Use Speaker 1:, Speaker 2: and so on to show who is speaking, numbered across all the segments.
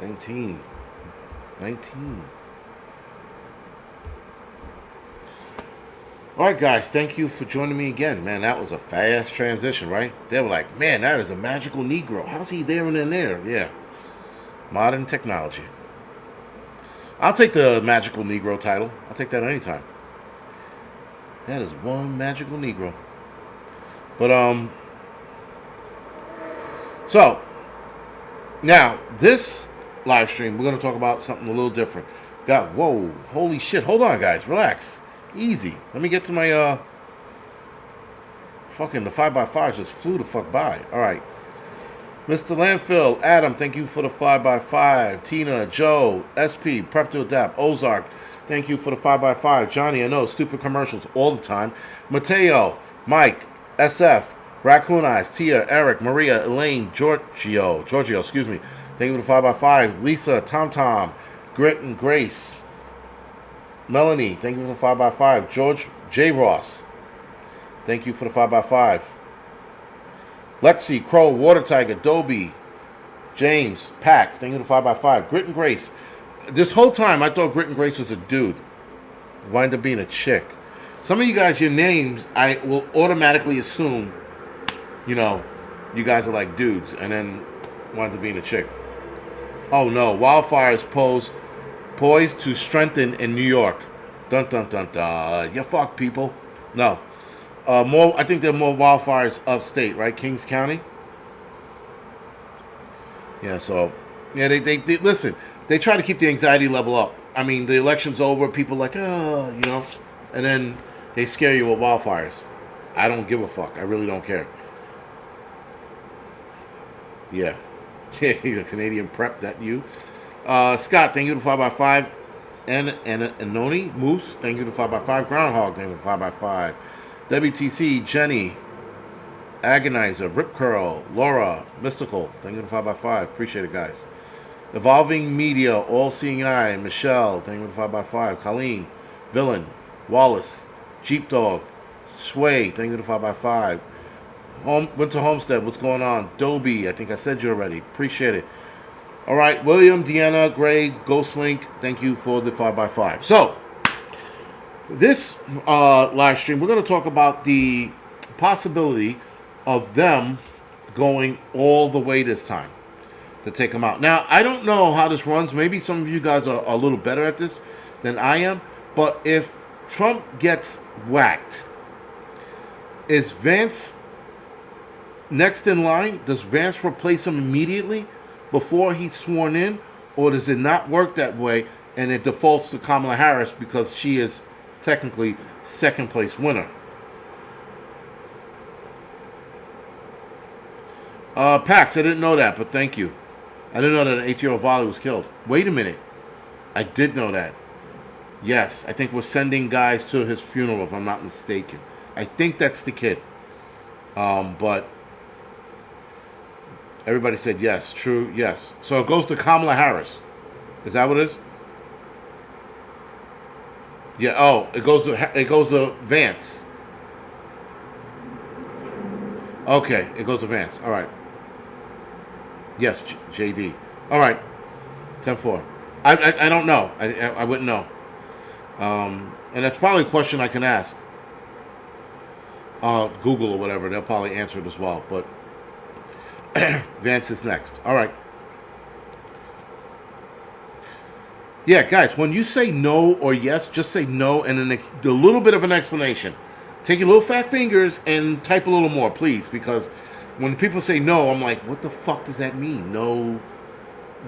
Speaker 1: 19. 19. All right, guys, thank you for joining me again. Man, that was a fast transition, right? They were like, man, that is a magical Negro. How's he there and then there? Yeah. Modern technology. I'll take the magical Negro title. I'll take that anytime. That is one magical Negro. But, so, now, this live stream, we're going to talk about something a little different. Whoa, holy shit. Hold on, guys. Relax. Easy. Let me get to my, fucking the 5x5 just flew the fuck by. All right. Mr. Landfill, Adam, thank you for the 5x5. Tina, Joe, SP, Prep to Adapt, Ozark, thank you for the 5x5. Johnny, I know, stupid commercials all the time. Mateo, Mike, SF, Raccoon Eyes, Tia, Eric, Maria, Elaine, Giorgio, excuse me. Thank you for the 5x5. Lisa, Tom, Grit and Grace. Melanie, thank you for the 5x5. George J. Ross, thank you for the 5x5. Lexi, Crow, Water Tiger, Dobie, James, Pax, thank you for the 5x5. Grit and Grace. This whole time I thought Grit and Grace was a dude. Wind up being a chick. Some of you guys, your names, I will automatically assume, you know, you guys are like dudes, and then wind up being a chick. Oh no, wildfires poised to strengthen in New York. Dun dun dun dun. You fuck people. No. I think there are more wildfires upstate, right? Kings County. Yeah, so yeah, they listen. They try to keep the anxiety level up. I mean, the election's over. People are like, oh, you know, and then they scare you with wildfires. I don't give a fuck. I really don't care. Yeah, yeah, Canadian prep. That you. Scott, thank you for 5x5. And Noni, Moose, thank you to 5x5. Groundhog, thank you to 5x5. WTC, Jenny, Agonizer, Rip Curl, Laura, Mystical, thank you to 5x5. Appreciate it, guys. Evolving Media, All Seeing Eye, Michelle, thank you to 5x5. Colleen, Villain, Wallace, Jeep Dog, Sway, thank you to 5x5. Winter Homestead, what's going on? Dobie, I think I said you already. Appreciate it. All right, William, Deanna, Gray, Ghostlink, thank you for the 5x5. So, this live stream, we're going to talk about the possibility of them going all the way this time to take them out. Now, I don't know how this runs. Maybe some of you guys are a little better at this than I am. But if Trump gets whacked, is Vance next in line? Does Vance replace him immediately before he's sworn in, or does it not work that way and it defaults to Kamala Harris because she is technically second place winner? Pax, I didn't know that, but thank you. I didn't know that an 8-year-old volley was killed. Wait a minute. I did know that. Yes, I think we're sending guys to his funeral, if I'm not mistaken. I think that's the kid. But everybody said yes. True, yes. So it goes to Kamala Harris. Is that what it is? Yeah. Oh, it goes to Vance. Okay, it goes to Vance. All right. Yes, JD. All right. 10-4. I don't know. I wouldn't know. And that's probably a question I can ask. Google or whatever. They'll probably answer it as well. But Vance is next. All right. Yeah, guys, when you say no or yes, just say no and then a little bit of an explanation. Take your little fat fingers and type a little more, please, because when people say no, I'm like, what the fuck does that mean? No,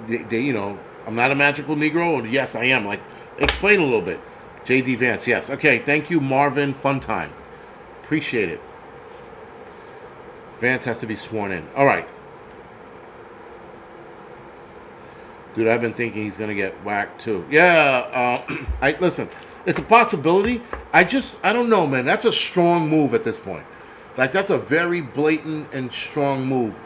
Speaker 1: you know, I'm not a magical Negro, or yes, I am. Like, explain a little bit. JD Vance, yes. Okay, thank you, Marvin. Fun time. Appreciate it. Vance has to be sworn in. All right. Dude, I've been thinking he's going to get whacked, too. Yeah, listen, it's a possibility. I don't know, man. That's a strong move at this point. Like, that's a very blatant and strong move.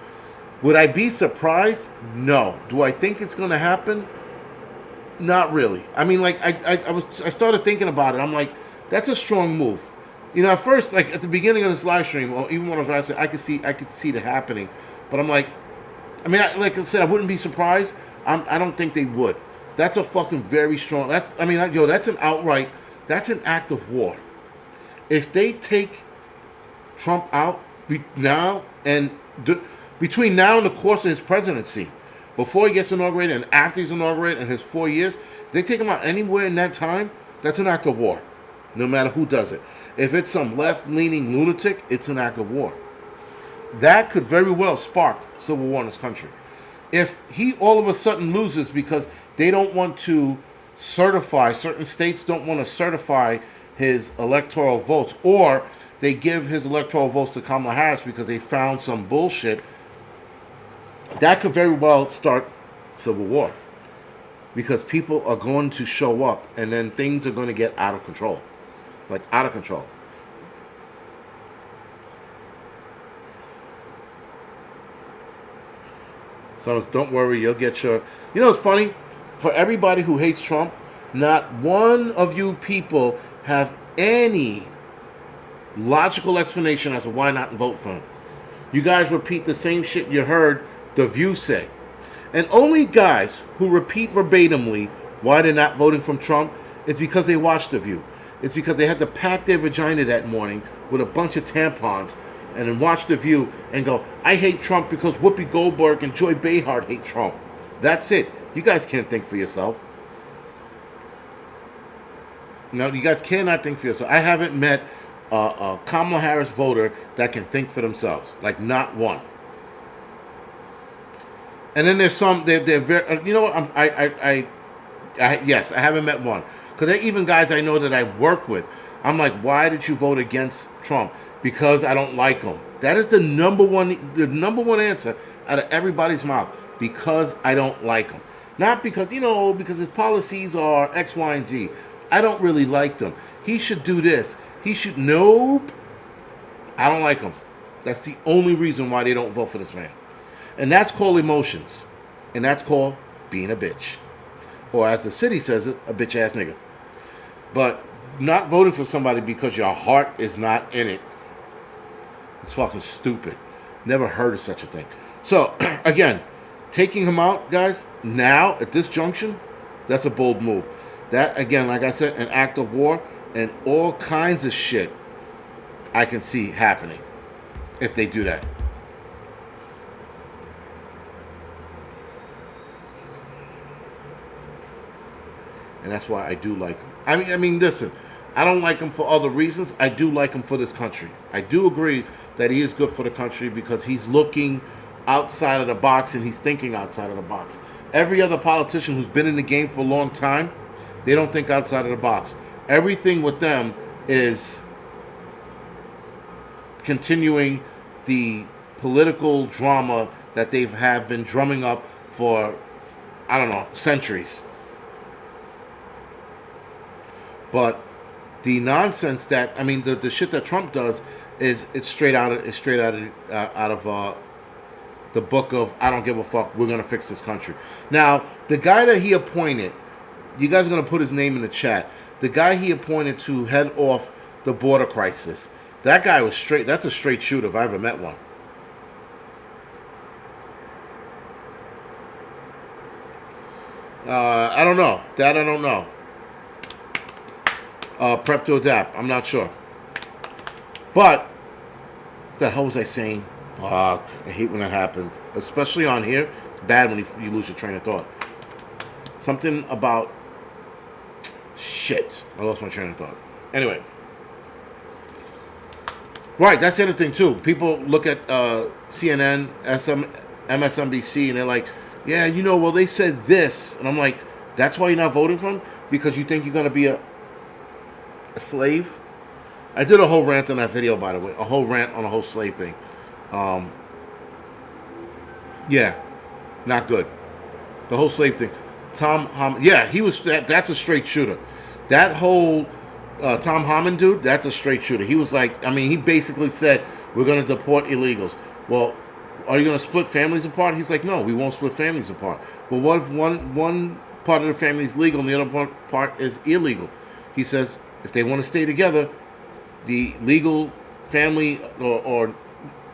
Speaker 1: Would I be surprised? No. Do I think it's going to happen? Not really. I mean, like, I started thinking about it. I'm like, that's a strong move. You know, at first, like, at the beginning of this live stream, or even when I was watching, I could see it happening. But I'm like, I mean, like I said, I wouldn't be surprised. I don't think they would. That's a fucking very strong. That's an outright. That's an act of war. If they take Trump out now and between now and the course of his presidency, before he gets inaugurated and after he's inaugurated and his 4 years, if they take him out anywhere in that time, that's an act of war. No matter who does it. If it's some left-leaning lunatic, it's an act of war. That could very well spark civil war in this country. If he all of a sudden loses because they don't want to certify, certain states don't want to certify his electoral votes, or they give his electoral votes to Kamala Harris because they found some bullshit, that could very well start civil war. Because people are going to show up and then things are going to get out of control. Like, out of control. So don't worry, you'll get your... You know, it's funny. For everybody who hates Trump, not one of you people have any logical explanation as to why not vote for him. You guys repeat the same shit you heard The View say. And only guys who repeat verbatimly why they're not voting for Trump is because they watched The View. It's because they had to pack their vagina that morning with a bunch of tampons and then watch The View and go, I hate Trump because Whoopi Goldberg and Joy Behar hate Trump. That's it. You guys can't think for yourself. No, you guys cannot think for yourself. I haven't met a Kamala Harris voter that can think for themselves. Like, not one. And then there's some, they're very, you know what, yes, I haven't met one. Because there are even guys I know that I work with. I'm like, why did you vote against Trump? Because I don't like him. That is the number one answer out of everybody's mouth. Because I don't like him. Not because, because his policies are X, Y, and Z. I don't really like them. He should do this. Nope. I don't like him. That's the only reason why they don't vote for this man. And that's called emotions. And that's called being a bitch. Or as the city says it, a bitch ass nigga. But not voting for somebody because your heart is not in it, it's fucking stupid. Never heard of such a thing. So, again, taking him out, guys, now, at this junction, that's a bold move. That, again, like I said, an act of war and all kinds of shit I can see happening if they do that. And that's why I do like him. I mean, listen, I don't like him for other reasons. I do like him for this country. I do agree that he is good for the country because he's looking outside of the box and he's thinking outside of the box. Every other politician who's been in the game for a long time, they don't think outside of the box. Everything with them is continuing the political drama that they have been drumming up for, I don't know, centuries. But the nonsense that, the shit that Trump does is straight out of the book of I don't give a fuck, we're gonna fix this country. Now, the guy that he appointed, you guys are gonna put his name in the chat. The guy he appointed to head off the border crisis, that guy was straight. That's a straight shooter if I ever met one. I don't know. That I don't know. Prep to adapt. I'm not sure. But, what the hell was I saying? Fuck. I hate when that happens. Especially on here. It's bad when you lose your train of thought. Something about... Shit. I lost my train of thought. Anyway. Right, that's the other thing, too. People look at CNN, MSNBC, and they're like, yeah, well, they said this. And I'm like, that's why you're not voting for them? Because you think you're going to be a slave? I did a whole rant on that video, by the way. A whole rant on the whole slave thing. Yeah, not good. The whole slave thing. Tom Homan, yeah, he was. That's a straight shooter. That whole Tom Homan dude, that's a straight shooter. He was like, he basically said, we're going to deport illegals. Well, are you going to split families apart? He's like, no, we won't split families apart. Well, what if one part of the family is legal and the other part is illegal? He says, if they want to stay together, the legal family or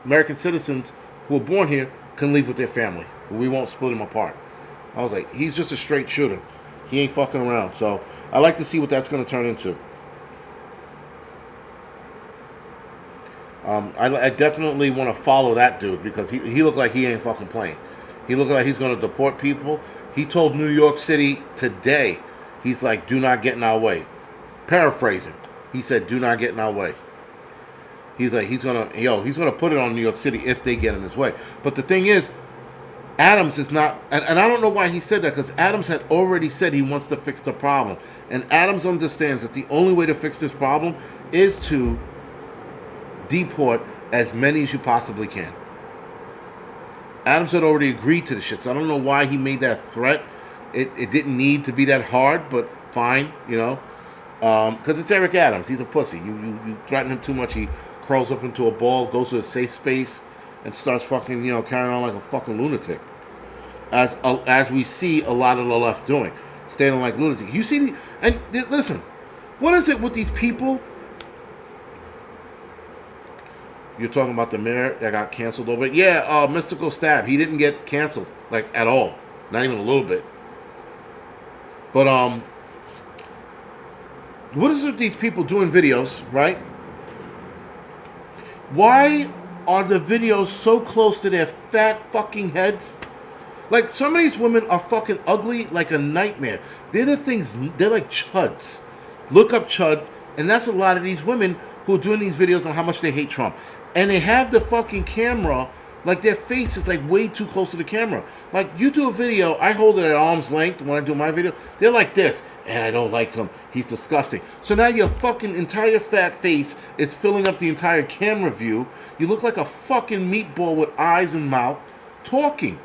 Speaker 1: American citizens who are born here can leave with their family. We won't split them apart. I was like, he's just a straight shooter. He ain't fucking around. So I like to see what that's going to turn into. I definitely want to follow that dude because he looked like he ain't fucking playing. He looked like he's going to deport people. He told New York City today, he's like, do not get in our way. Paraphrasing. He said, do not get in our way. He's like, he's gonna put it on New York City if they get in his way. But the thing is, Adams is not, and I don't know why he said that, because Adams had already said he wants to fix the problem. And Adams understands that the only way to fix this problem is to deport as many as you possibly can. Adams had already agreed to the shit, so I don't know why he made that threat. It didn't need to be that hard, but fine, you know. Because it's Eric Adams. He's a pussy. You threaten him too much, he curls up into a ball, goes to a safe space, and starts fucking, you know, carrying on like a fucking lunatic. As we see a lot of the left doing. Standing like lunatics. You see, listen, what is it with these people? You're talking about the mayor that got canceled over it? Yeah, Mystical Stab. He didn't get canceled, like, at all. Not even a little bit. But, what is it with these people doing videos, right? Why are the videos so close to their fat fucking heads? Like, some of these women are fucking ugly like a nightmare. They're like chuds. Look up chud, and that's a lot of these women who are doing these videos on how much they hate Trump. And they have the fucking camera, like their face is like way too close to the camera. Like, you do a video, I hold it at arm's length when I do my video. They're like this, and I don't like him. He's disgusting. So now your fucking entire fat face is filling up the entire camera view. You look like a fucking meatball with eyes and mouth talking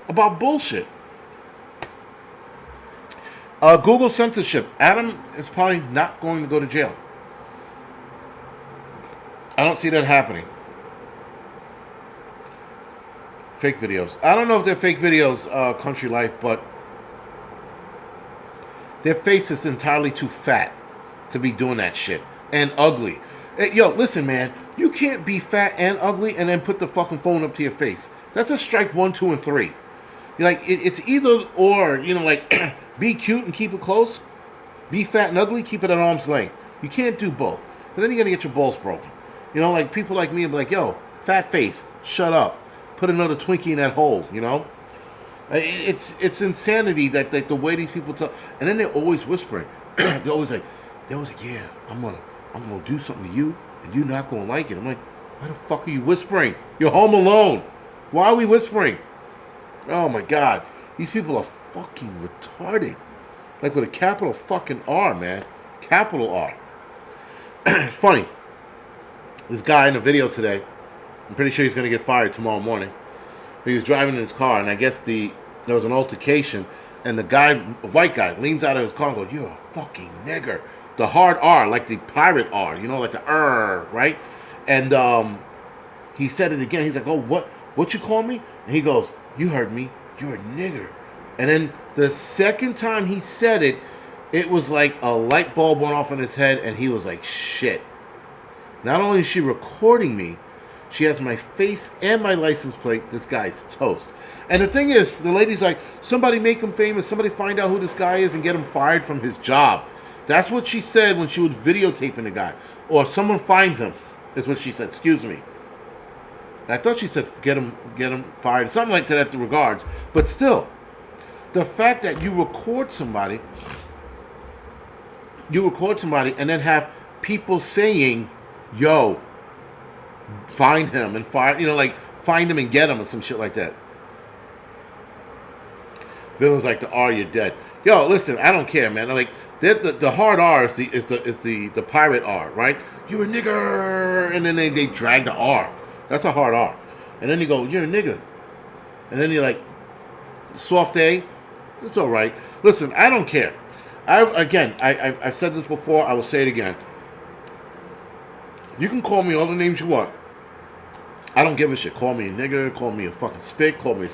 Speaker 1: about bullshit. Google censorship. Adam is probably not going to go to jail. I don't see that happening. Fake videos. I don't know if they're fake videos, Country Life, but their face is entirely too fat to be doing that shit. And ugly. Hey, yo, listen, man. You can't be fat and ugly and then put the fucking phone up to your face. That's a strike 1, 2, and 3. You're like, it's either or, you know, like, be cute and keep it close. Be fat and ugly, keep it at arm's length. You can't do both. But then you're going to get your balls broken. You know, like, people like me will be like, yo, fat face, shut up. Put another Twinkie in that hole, you know? It's insanity that the way these people talk. And then they're always whispering. they're always like, yeah, I'm gonna do something to you, and you're not gonna like it. I'm like, why the fuck are you whispering? You're home alone. Why are we whispering? Oh my God. These people are fucking retarded. Like, with a capital fucking R, man. Capital R. It's funny. This guy in a video today, I'm pretty sure he's going to get fired tomorrow morning. He was driving in his car, and I guess there was an altercation, and the guy, a white guy, leans out of his car and goes, "You're a fucking nigger." The hard R, like the pirate R, you know, like the right? And he said it again. He's like, "Oh, what you call me?" And he goes, "You heard me. You're a nigger." And then the second time he said it, it was like a light bulb went off in his head, and he was like, shit. Not only is she recording me, she has my face and my license plate. This guy's toast. And the thing is, the lady's like, somebody make him famous. Somebody find out who this guy is and get him fired from his job. That's what she said when she was videotaping the guy. Or someone find him, is what she said. Excuse me. I thought she said get him fired. Something like that regards. But still, the fact that you record somebody and then have people saying, yo, find him and fire, you know, like find him and get him or some shit like that. Villains like the R, you're dead. Yo, listen, I don't care, man. Like the hard R is the pirate R, right? You're a nigger, and then they drag the R. That's a hard R. And then you go, you're a nigger. And then you're like, soft A, it's all right. Listen, I don't care. I've said this before. I will say it again. You can call me all the names you want. I don't give a shit. Call me a nigger. Call me a fucking spick. Call me a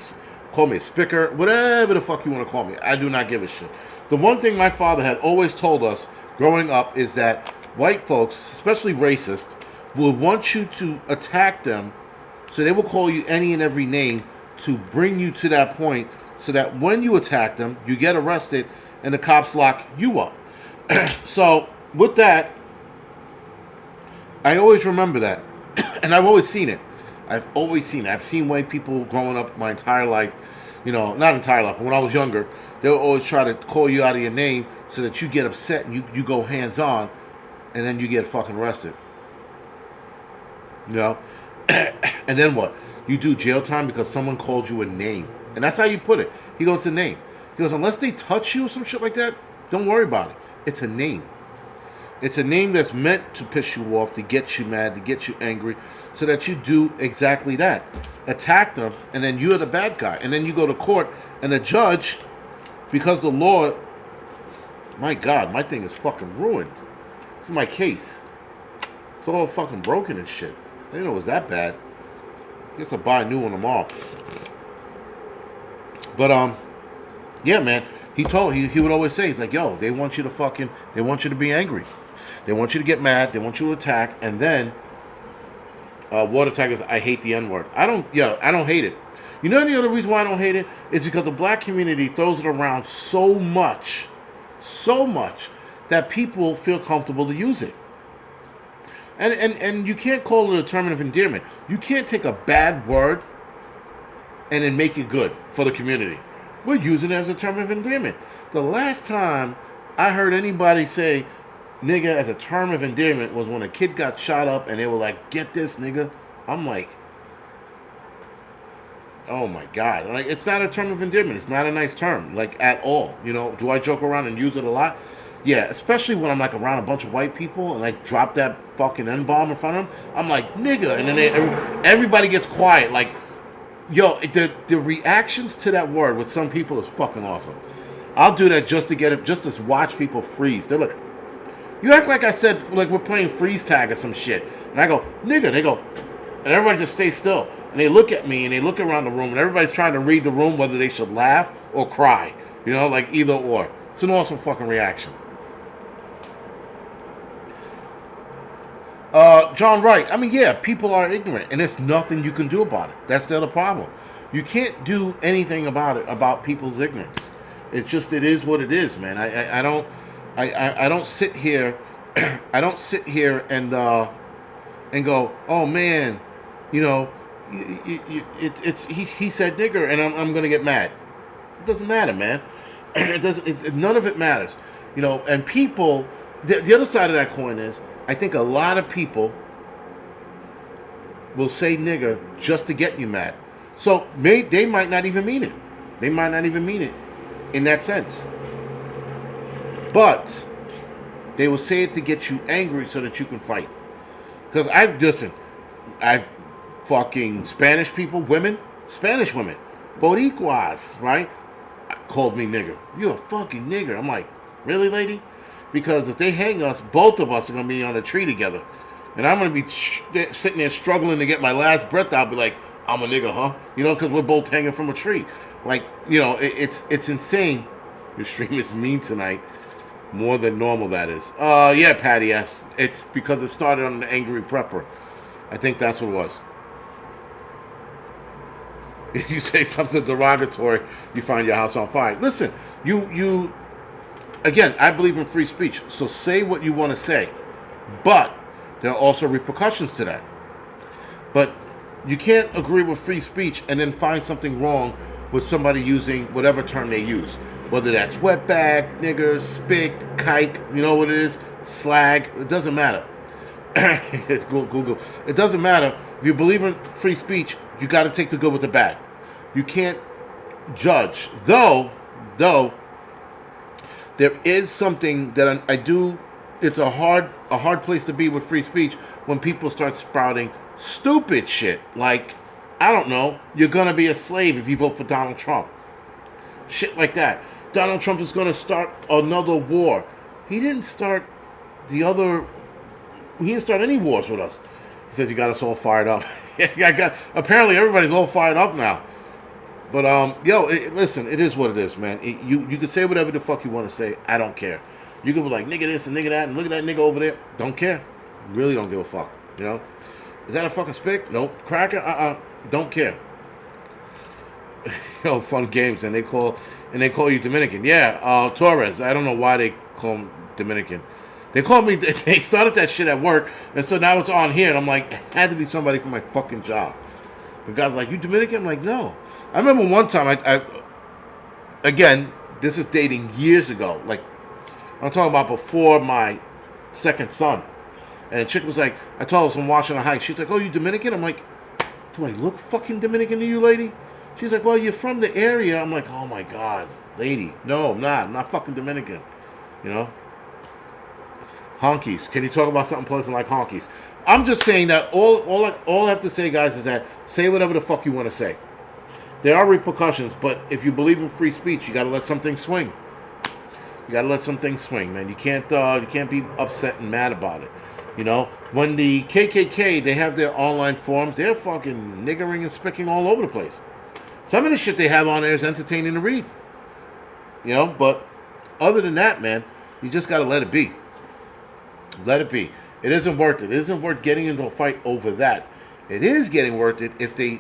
Speaker 1: spicker. Whatever the fuck you want to call me. I do not give a shit. The one thing my father had always told us growing up is that white folks, especially racist, will want you to attack them, so they will call you any and every name to bring you to that point so that when you attack them, you get arrested and the cops lock you up. So with that, I always remember that. And I've always seen it. I've always seen it. I've seen white people growing up my entire life, not entire life, but when I was younger, they would always try to call you out of your name so that you get upset and you go hands on, and then you get fucking arrested. And then what? You do jail time because someone called you a name. And that's how you put it. He goes, it's a name. He goes, unless they touch you or some shit like that, don't worry about it. It's a name. It's a name that's meant to piss you off, to get you mad, to get you angry, so that you do exactly that. Attack them, and then you're the bad guy. And then you go to court, and the judge, because the law, my God, my thing is fucking ruined. This is my case. It's all fucking broken and shit. I didn't know it was that bad. I guess I'll buy a new one tomorrow. But, yeah, man. He would always say, he's like, yo, they want you to be angry. They want you to get mad. They want you to attack. And then, Water Tigers, I hate the N-word. I don't hate it. You know the other reason why I don't hate it? Is because the black community throws it around so much, that people feel comfortable to use it. And you can't call it a term of endearment. You can't take a bad word and then make it good for the community. We're using it as a term of endearment. The last time I heard anybody say nigga as a term of endearment was when a kid got shot up and they were like, get this nigga. I'm like, oh my God. Like, it's not a term of endearment. It's not a nice term, like, at all. Do I joke around and use it a lot? Yeah, especially when I'm like around a bunch of white people and like drop that fucking N-bomb in front of them. I'm like, nigga. And then everybody gets quiet. Like, yo, the reactions to that word with some people is fucking awesome. I'll do that just to get it, just to watch people freeze. They're like, you act like I said, like we're playing freeze tag or some shit. And I go, nigga. They go, and everybody just stays still. And they look at me and they look around the room and everybody's trying to read the room whether they should laugh or cry. Like either or. It's an awesome fucking reaction. John Wright. I mean, yeah, people are ignorant, and there's nothing you can do about it. That's the other problem. You can't do anything about it, about people's ignorance. It's just, it is what it is, man. I don't sit here, I don't sit here and go, oh man, he said nigger, and I'm gonna get mad. It doesn't matter, man. None of it matters, And people, the other side of that coin is, I think a lot of people will say nigger just to get you mad. So they might not even mean it. They might not even mean it in that sense. But they will say it to get you angry so that you can fight. Because I've fucking Spanish women, Boricuas, right? Called me nigger. You're a fucking nigger. I'm like, really, lady? Because if they hang us, both of us are going to be on a tree together. And I'm going to be sitting there struggling to get my last breath out. Be like, I'm a nigga, huh? Because we're both hanging from a tree. Like, it's insane. Your stream is mean tonight. More than normal, that is. Yeah, Patty, yes. It's because it started on an angry prepper. I think that's what it was. If you say something derogatory, you find your house on fire. Listen, you again, I believe in free speech, so say what you want to say. But there are also repercussions to that. But you can't agree with free speech and then find something wrong with somebody using whatever term they use. Whether that's wetbag, nigger, spick, kike, you know what it is, slag, it doesn't matter. It's Google. It doesn't matter. If you believe in free speech, you got to take the good with the bad. You can't judge. Though, there is something that I do. It's a hard place to be with free speech when people start sprouting stupid shit. Like, I don't know, you're going to be a slave if you vote for Donald Trump. Shit like that. Donald Trump is going to start another war. He didn't start any wars with us. He said, you got us all fired up. Apparently everybody's all fired up now. But, listen, it is what it is, man. You can say whatever the fuck you want to say. I don't care. You can be like, nigga this and nigga that, and look at that nigga over there. Don't care. Really don't give a fuck, Is that a fucking spick? Nope. Cracker? Don't care. fun games, and they call you Dominican. Yeah, Torres. I don't know why they call him Dominican. They called me. They started that shit at work, and so now it's on here. And I'm like, it had to be somebody from my fucking job. The guy's like, "You Dominican?" I'm like, "No." I remember one time. Again, this is dating years ago. Like, I'm talking about before my second son. And the chick was like, I told her I'm watching a hike. She's like, "Oh, you Dominican?" I'm like, "Do I look fucking Dominican to you, lady?" She's like, "Well, you're from the area." I'm like, "Oh my God, lady. No, I'm not. I'm not fucking Dominican. You know? Honkies. Can you talk about something pleasant like honkies? I'm just saying that all I have to say, guys, is that say whatever the fuck you want to say. There are repercussions, but if you believe in free speech, you got to let something swing. You got to let something swing, man. You can't be upset and mad about it. You know, when the KKK, they have their online forums, they're fucking niggering and spicking all over the place. Some of the shit they have on there is entertaining to read. You know, but other than that, man, you just got to let it be. Let it be. It isn't worth it. It isn't worth getting into a fight over that. It is getting worth it if they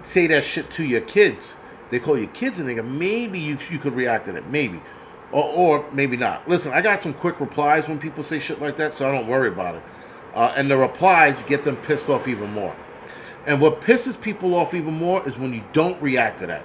Speaker 1: say that shit to your kids. They call you kids and they go, maybe you could react to that. Maybe. Or maybe not. Listen, I got some quick replies when people say shit like that, so I don't worry about it. And the replies get them pissed off even more. And what pisses people off even more is when you don't react to that.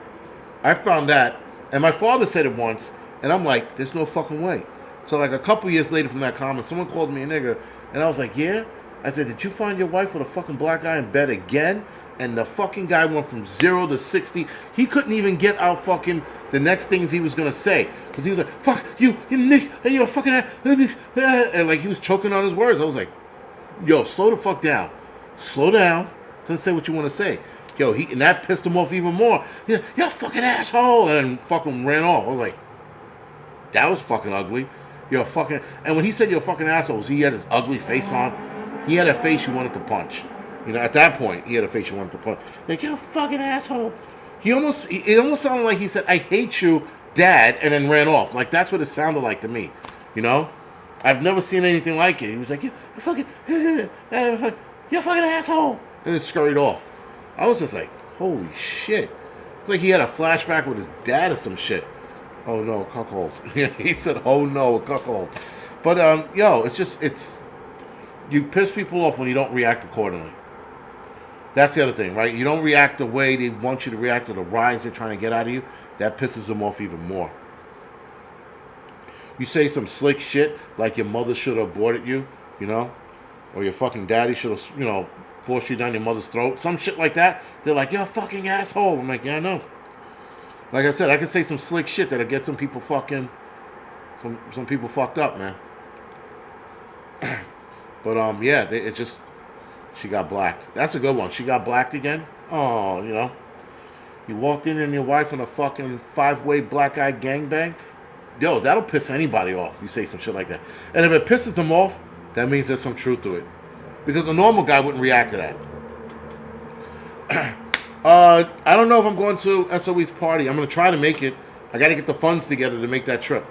Speaker 1: I found that, and my father said it once, and I'm like, there's no fucking way. So like a couple years later from that comment, someone called me a nigger, and I was like, yeah? I said, did you find your wife with a fucking black guy in bed again? And the fucking guy went from 0 to 60. He couldn't even get out fucking the next things he was going to say. Because he was like, fuck, you nick, you're a fucking ass. And like he was choking on his words. I was like, yo, slow the fuck down. Slow down. Doesn't say what you want to say. Yo, and that pissed him off even more. You're a fucking asshole. And fucking ran off. I was like, that was fucking ugly. You're a fucking... And when he said you're a fucking asshole, he had his ugly face on. He had a face you wanted to punch. You know, at that point, he had a face you wanted to punch. Like, you're a fucking asshole. It almost sounded like he said, I hate you, Dad, and then ran off. Like, that's what it sounded like to me. You know? I've never seen anything like it. He was like, you're a fucking asshole. And then scurried off. I was just like, holy shit. It's like he had a flashback with his dad or some shit. Oh no, cuckold. He said, oh no, cuckold. But, it's you piss people off when you don't react accordingly. That's the other thing, right? You don't react the way they want you to react to the rise they're trying to get out of you. That pisses them off even more. You say some slick shit like your mother should have aborted you, you know? Or your fucking daddy should have, forced you down your mother's throat. Some shit like that. They're like, you're a fucking asshole. I'm like, yeah, I know. Like I said, I can say some slick shit that'll get some people fucking... Some people fucked up, man. But, it just... She got blacked. That's a good one. She got blacked again? Oh, You walked in on your wife on a fucking 5-way black eye gangbang? Yo, that'll piss anybody off. You say some shit like that. And if it pisses them off, that means there's some truth to it. Because a normal guy wouldn't react to that. I don't know if I'm going to SOE's party. I'm going to try to make it. I got to get the funds together to make that trip.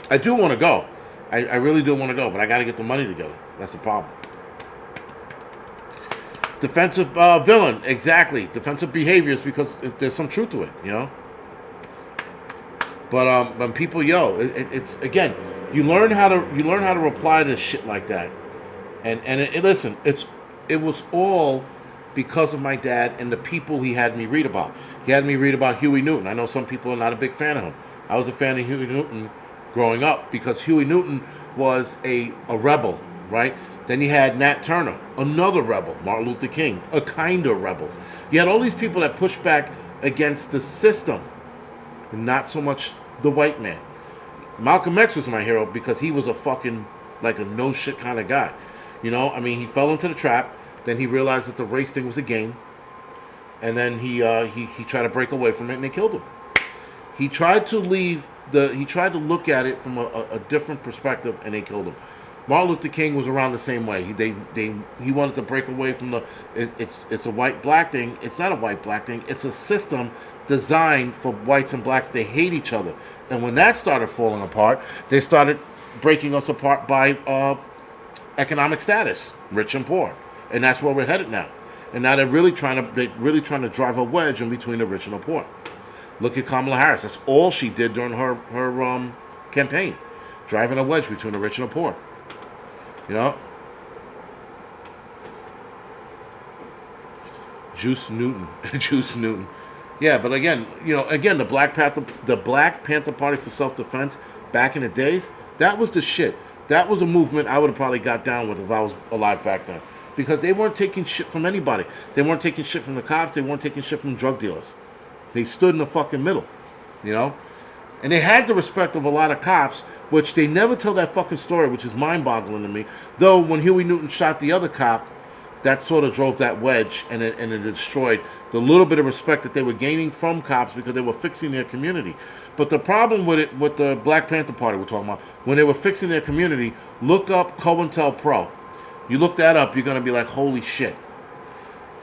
Speaker 1: I do want to go. I really do want to go, but I got to get the money together. That's the problem. Defensive villain, exactly. Defensive behaviors, because there's some truth to it, But when people, it's again, you learn how to reply to shit like that, and listen, it was all because of my dad and the people he had me read about. He had me read about Huey Newton. I know some people are not a big fan of him. I was a fan of Huey Newton growing up because Huey Newton was a rebel, right? Then you had Nat Turner, another rebel. Martin Luther King, a kind of rebel. You had all these people that pushed back against the system, and not so much the white man. Malcolm X was my hero because he was a fucking, like a no shit kind of guy. He fell into the trap. Then he realized that the race thing was a game. And then he tried to break away from it, and they killed him. He tried to look at it from a different perspective, and they killed him. Martin Luther King was around the same way. He wanted to break away from it's a white-black thing. It's not a white-black thing. It's a system designed for whites and blacks. They hate each other. And when that started falling apart, they started breaking us apart by economic status, rich and poor. And that's where we're headed now. and now they're really trying to drive a wedge in between the rich and the poor. Look at Kamala Harris. That's all she did during her campaign, driving a wedge between the rich and the poor. You know, Juice Newton, Juice Newton. Yeah, but again, the Black Panther Party for self-defense back in the days, that was the shit. That was a movement I would have probably got down with if I was alive back then, because they weren't taking shit from anybody. They weren't taking shit from the cops. They weren't taking shit from drug dealers. They stood in the fucking middle, and they had the respect of a lot of cops, which they never tell that fucking story, which is mind-boggling to me. Though when Huey Newton shot the other cop, that sort of drove that wedge, and it destroyed the little bit of respect that they were gaining from cops because they were fixing their community. But the problem with the Black Panther Party we're talking about, when they were fixing their community, look up COINTELPRO. You look that up, you're going to be like, holy shit.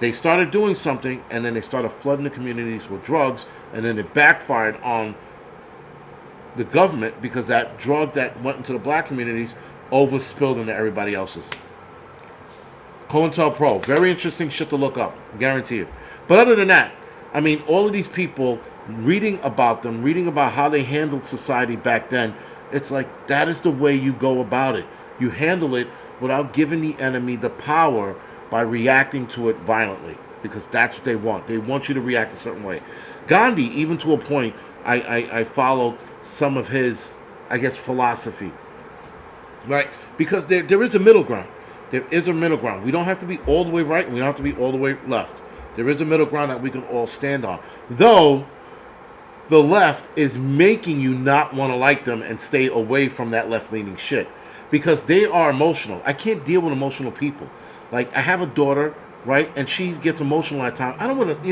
Speaker 1: They started doing something, and then they started flooding the communities with drugs, and then it backfired on the government because that drug that went into the black communities overspilled into everybody else's. COINTELPRO, very interesting shit to look up, guarantee you. But other than that, I mean, all of these people, reading about them, reading about how they handled society back then, it's like that is the way you go about it. You handle it without giving the enemy the power by reacting to it violently, because that's what they want. They want you to react a certain way. Gandhi, even to a point, I followed some of his, I guess, philosophy, right? Because there is a middle ground. There is a middle ground. We don't have to be all the way right, and we don't have to be all the way left. There is a middle ground that we can all stand on. Though, the left is making you not want to like them and stay away from that left-leaning shit. Because they are emotional. I can't deal with emotional people. Like, I have a daughter, right? And she gets emotional at times. I don't want to,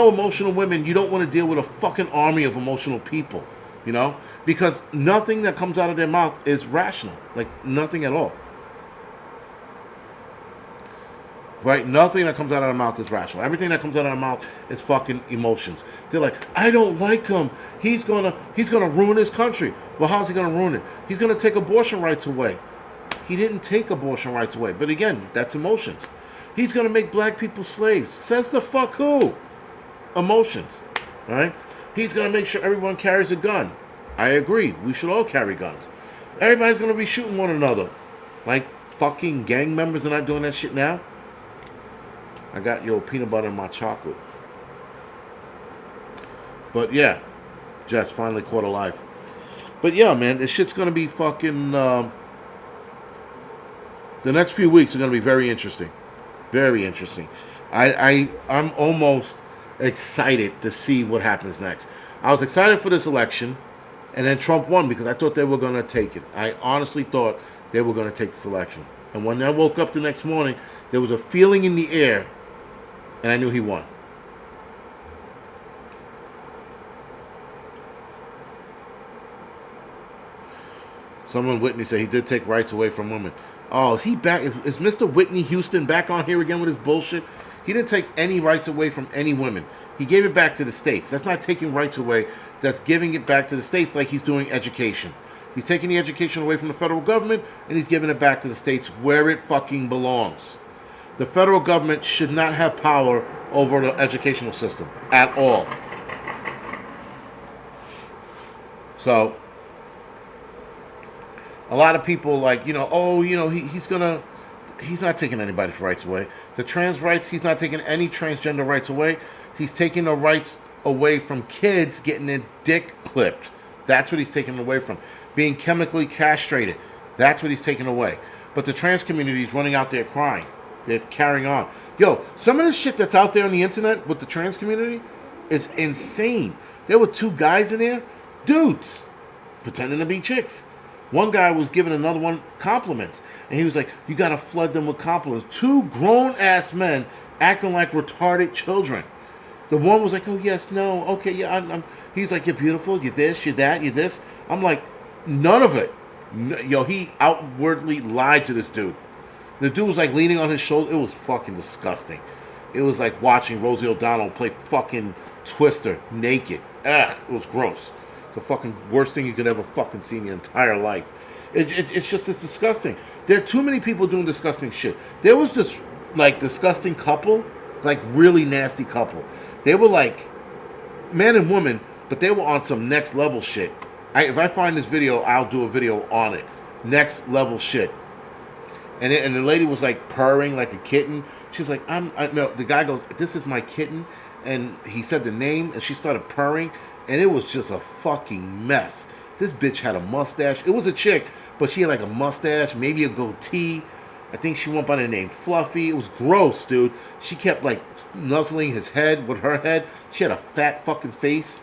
Speaker 1: emotional women, you don't want to deal with a fucking army of emotional people, Because nothing that comes out of their mouth is rational. Like, nothing at all. Right? Nothing that comes out of their mouth is rational. Everything that comes out of their mouth is fucking emotions. They're like, I don't like him. He's gonna ruin this country. Well, how's he gonna ruin it? He's gonna take abortion rights away. He didn't take abortion rights away. But again, that's emotions. He's gonna make black people slaves. Says the fuck who? Emotions. Right? He's gonna make sure everyone carries a gun. I agree. We should all carry guns. Everybody's gonna be shooting one another. Like fucking gang members are not doing that shit now. I got peanut butter in my chocolate. But yeah, Jess finally caught alive. But yeah, man, this shit's gonna be fucking. The next few weeks are gonna be very interesting, very interesting. I'm almost excited to see what happens next. I was excited for this election, and then Trump won because I thought they were gonna take it. I honestly thought they were gonna take this election. And when I woke up the next morning, there was a feeling in the air. And I knew he won. Someone, Whitney, said he did take rights away from women. Oh, is he back? Is Mr. Whitney Houston back on here again with his bullshit? He didn't take any rights away from any women. He gave it back to the states. That's not taking rights away. That's giving it back to the states like he's doing education. He's taking the education away from the federal government, and he's giving it back to the states where it fucking belongs. The federal government should not have power over the educational system at all. So, a lot of people he's not taking anybody's rights away. The trans rights, he's not taking any transgender rights away. He's taking the rights away from kids getting their dick clipped. That's what he's taking away from. Being chemically castrated. That's what he's taking away. But the trans community is running out there crying. They're carrying on. Yo, some of this shit that's out there on the internet with the trans community is insane. There were two guys in there, dudes, pretending to be chicks. One guy was giving another one compliments. And he was like, you got to flood them with compliments. Two grown-ass men acting like retarded children. The one was like, oh, yes, no, okay, yeah. He's like, you're beautiful, you're this, you're that, you're this. I'm like, none of it. No, he outwardly lied to this dude. The dude was like leaning on his shoulder. It was fucking disgusting. It was like watching Rosie O'Donnell play fucking Twister naked. Ugh, it was gross. The fucking worst thing you could ever fucking see in your entire life. It's just disgusting. There are too many people doing disgusting shit. There was this like disgusting couple, like really nasty couple. They were like man and woman, but they were on some next level shit. If I find this video, I'll do a video on it. Next level shit. And the lady was like purring like a kitten. She's like, no. The guy goes, "This is my kitten," and he said the name, and she started purring, and it was just a fucking mess. This bitch had a mustache. It was a chick, but she had like a mustache, maybe a goatee. I think she went by the name Fluffy. It was gross, dude. She kept like nuzzling his head with her head. She had a fat fucking face.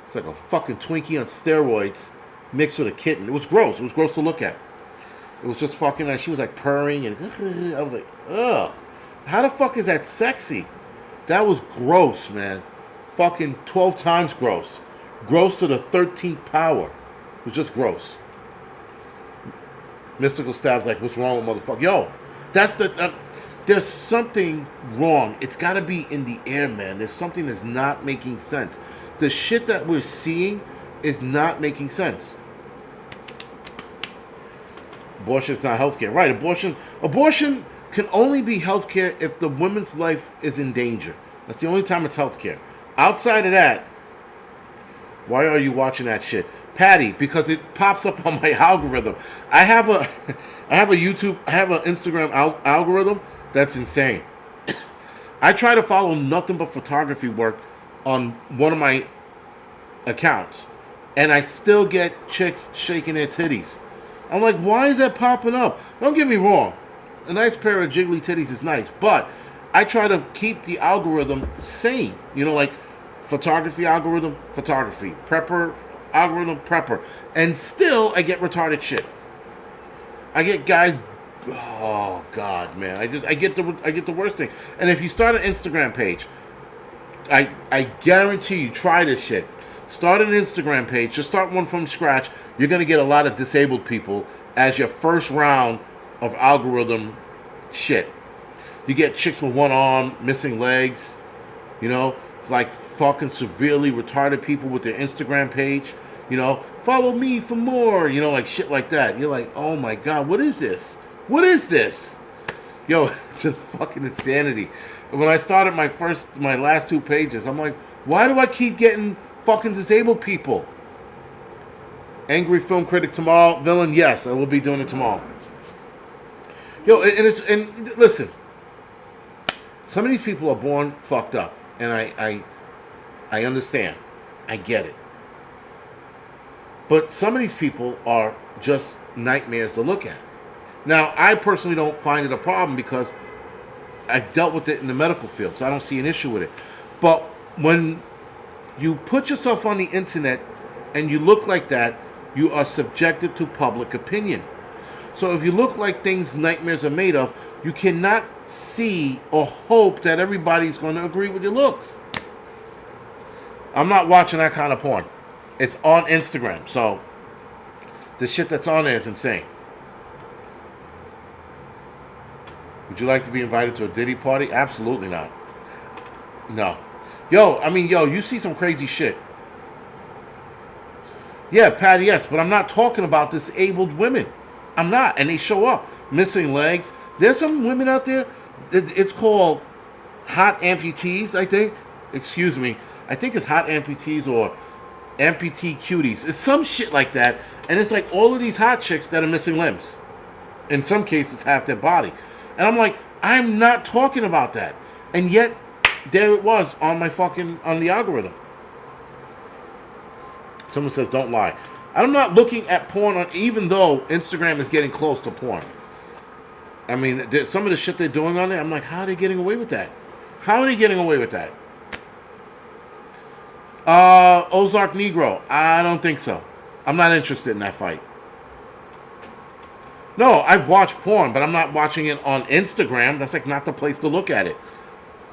Speaker 1: It's like a fucking Twinkie on steroids mixed with a kitten. It was gross. It was gross to look at. It was just fucking like, she was like purring and I was like, ugh. How the fuck is that sexy? That was gross, man. Fucking 12 times gross. Gross to the 13th power. It was just gross. Mystical Stab's like, what's wrong with motherfucker? Yo, that's the... there's something wrong. It's got to be in the air, man. There's something that's not making sense. The shit that we're seeing is not making sense. Abortion is not healthcare. Right, abortion can only be healthcare if the woman's life is in danger. That's the only time it's healthcare. Outside of that, why are you watching that shit? Patty, because it pops up on my algorithm. I have an Instagram algorithm that's insane. I try to follow nothing but photography work on one of my accounts, and I still get chicks shaking their titties. I'm like, why is that popping up? Don't get me wrong. A nice pair of jiggly titties is nice, but I try to keep the algorithm sane. You know, like photography algorithm, photography. Prepper algorithm, prepper. And still, I get retarded shit. I get guys... Oh, God, man. I get the worst thing. And if you start an Instagram page, I guarantee you, try this shit. Start an Instagram page. Just start one from scratch. You're going to get a lot of disabled people as your first round of algorithm shit. You get chicks with one arm, missing legs, you know, like fucking severely retarded people with their Instagram page, you know, follow me for more, you know, like shit like that. You're like, oh my God, what is this? What is this? Yo, it's just fucking insanity. When I started my last two pages, I'm like, why do I keep getting fucking disabled people? Angry film critic tomorrow, villain, yes, I will be doing it tomorrow. Yo, and listen, some of these people are born fucked up, and I understand, I get it. But some of these people are just nightmares to look at. Now, I personally don't find it a problem because I've dealt with it in the medical field, so I don't see an issue with it. But when you put yourself on the internet and you look like that, you are subjected to public opinion. So if you look like things nightmares are made of, you cannot see or hope that everybody's going to agree with your looks. I'm not watching that kind of porn. It's on Instagram, so the shit that's on there is insane. Would you like to be invited to a Diddy party? Absolutely not. No. Yo, you see some crazy shit. Yeah, Patty, yes, but I'm not talking about disabled women. I'm not, and they show up. Missing legs. There's some women out there, it's called hot amputees, I think. Excuse me. I think it's hot amputees or amputee cuties. It's some shit like that, and it's like all of these hot chicks that are missing limbs. In some cases, half their body. And I'm like, I'm not talking about that. And yet, there it was on the algorithm. Someone says, don't lie. I'm not looking at porn even though Instagram is getting close to porn. I mean, some of the shit they're doing on there, I'm like, how are they getting away with that? How are they getting away with that? Ozark Negro, I don't think so. I'm not interested in that fight. No, I watch porn, but I'm not watching it on Instagram. That's like not the place to look at it.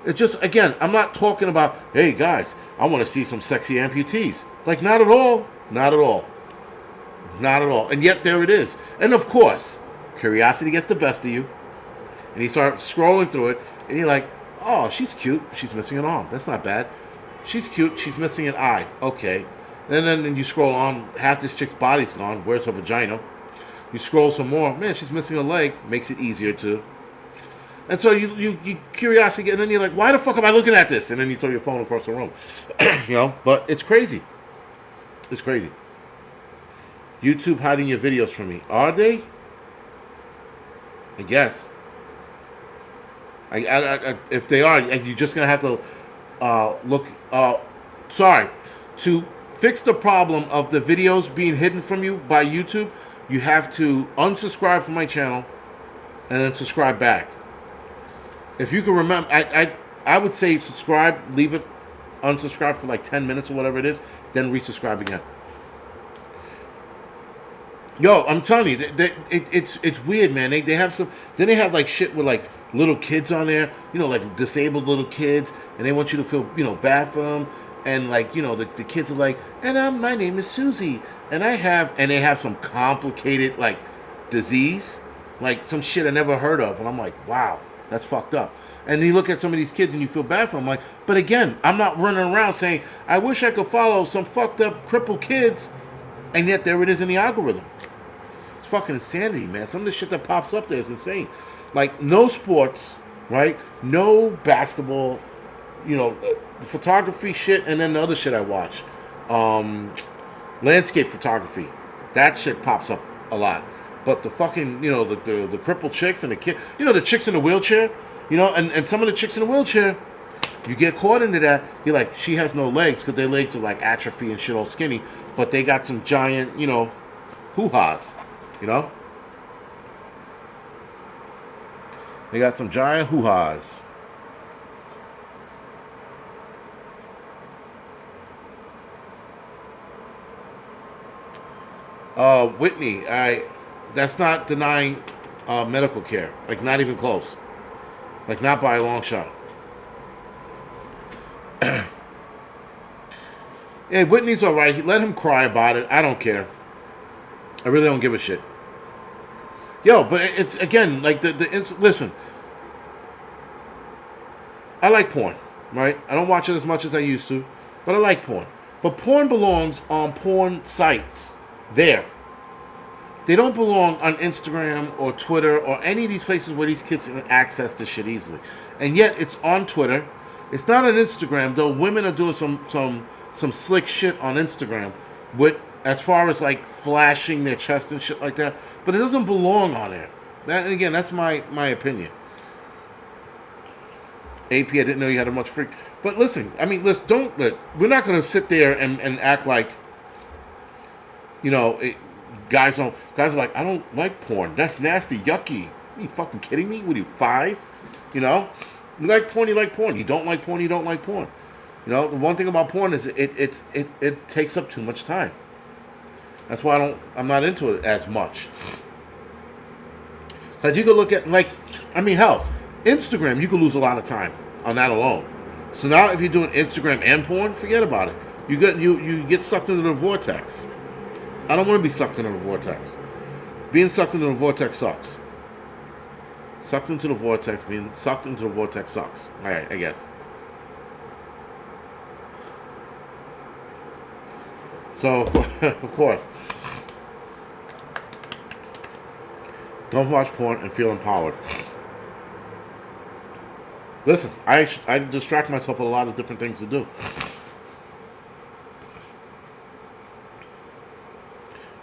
Speaker 1: It's just, again, I'm not talking about, hey guys, I want to see some sexy amputees. Like, not at all. Not at all. Not at all. And yet there it is. And of course, curiosity gets the best of you. And you start scrolling through it, and you're like, oh, she's cute. She's missing an arm. That's not bad. She's cute. She's missing an eye. Okay. And then you scroll on. Half this chick's body's gone. Where's her vagina? You scroll some more. Man, she's missing a leg. Makes it easier to. And so you curiosity, and then you're like, why the fuck am I looking at this? And then you throw your phone across the room. You know, but it's crazy. It's crazy. YouTube hiding your videos from me. Are they? I guess. If they are, you're just gonna have to look. Sorry, to fix the problem of the videos being hidden from you by YouTube, you have to unsubscribe from my channel and then subscribe back. If you can remember, I would say subscribe, leave it unsubscribe for like 10 minutes or whatever it is, then resubscribe again. Yo, I'm telling you, it's weird, man. They have some. Then they have like shit with like little kids on there, you know, like disabled little kids, and they want you to feel, you know, bad for them. And like, you know, the kids are like, and my name is Susie, and they have some complicated like disease, like some shit I never heard of, and I'm like, wow, that's fucked up. And you look at some of these kids and you feel bad for them. Like, but again, I'm not running around saying I wish I could follow some fucked up crippled kids, and yet there it is in the algorithm. It's fucking insanity, man. Some of the shit that pops up there is insane. Like, no sports, right? No basketball, you know, photography shit, and then the other shit I watch. Landscape photography. That shit pops up a lot. But the fucking, you know, the crippled chicks and the kid, you know, the chicks in the wheelchair, you know, and some of the chicks in the wheelchair, you get caught into that, you're like, she has no legs because their legs are like atrophy and shit all skinny, but they got some giant, you know, hoo-has. You know? They got some giant hoo-has. Whitney, that's not denying medical care. Like, not even close. Like, not by a long shot. Yeah, Whitney's alright. Let him cry about it. I don't care. I really don't give a shit. Yo, but it's, again, like, listen. I like porn, right? I don't watch it as much as I used to, but I like porn. But porn belongs on porn sites. There. They don't belong on Instagram or Twitter or any of these places where these kids can access this shit easily. And yet, it's on Twitter. It's not on Instagram, though women are doing some slick shit on Instagram with, as far as like flashing their chest and shit like that, but it doesn't belong on there. And again, that's my opinion. AP, I didn't know you had a much freak. But listen, I mean, we're not going to sit there and act like, you know, guys are like, I don't like porn. That's nasty, yucky. Are you fucking kidding me? What are you, 5? You know, you like porn, you like porn. You don't like porn, you don't like porn. You know, the one thing about porn is it takes up too much time. That's why I'm not into it as much. Because you could look at, like, I mean, hell, Instagram, you could lose a lot of time on that alone. So now if you're doing Instagram and porn, forget about it. You get sucked into the vortex. I don't want to be sucked into the vortex. Being sucked into the vortex sucks. Being sucked into the vortex sucks. Alright, I guess. So, of course, don't watch porn and feel empowered. Listen, I distract myself with a lot of different things to do.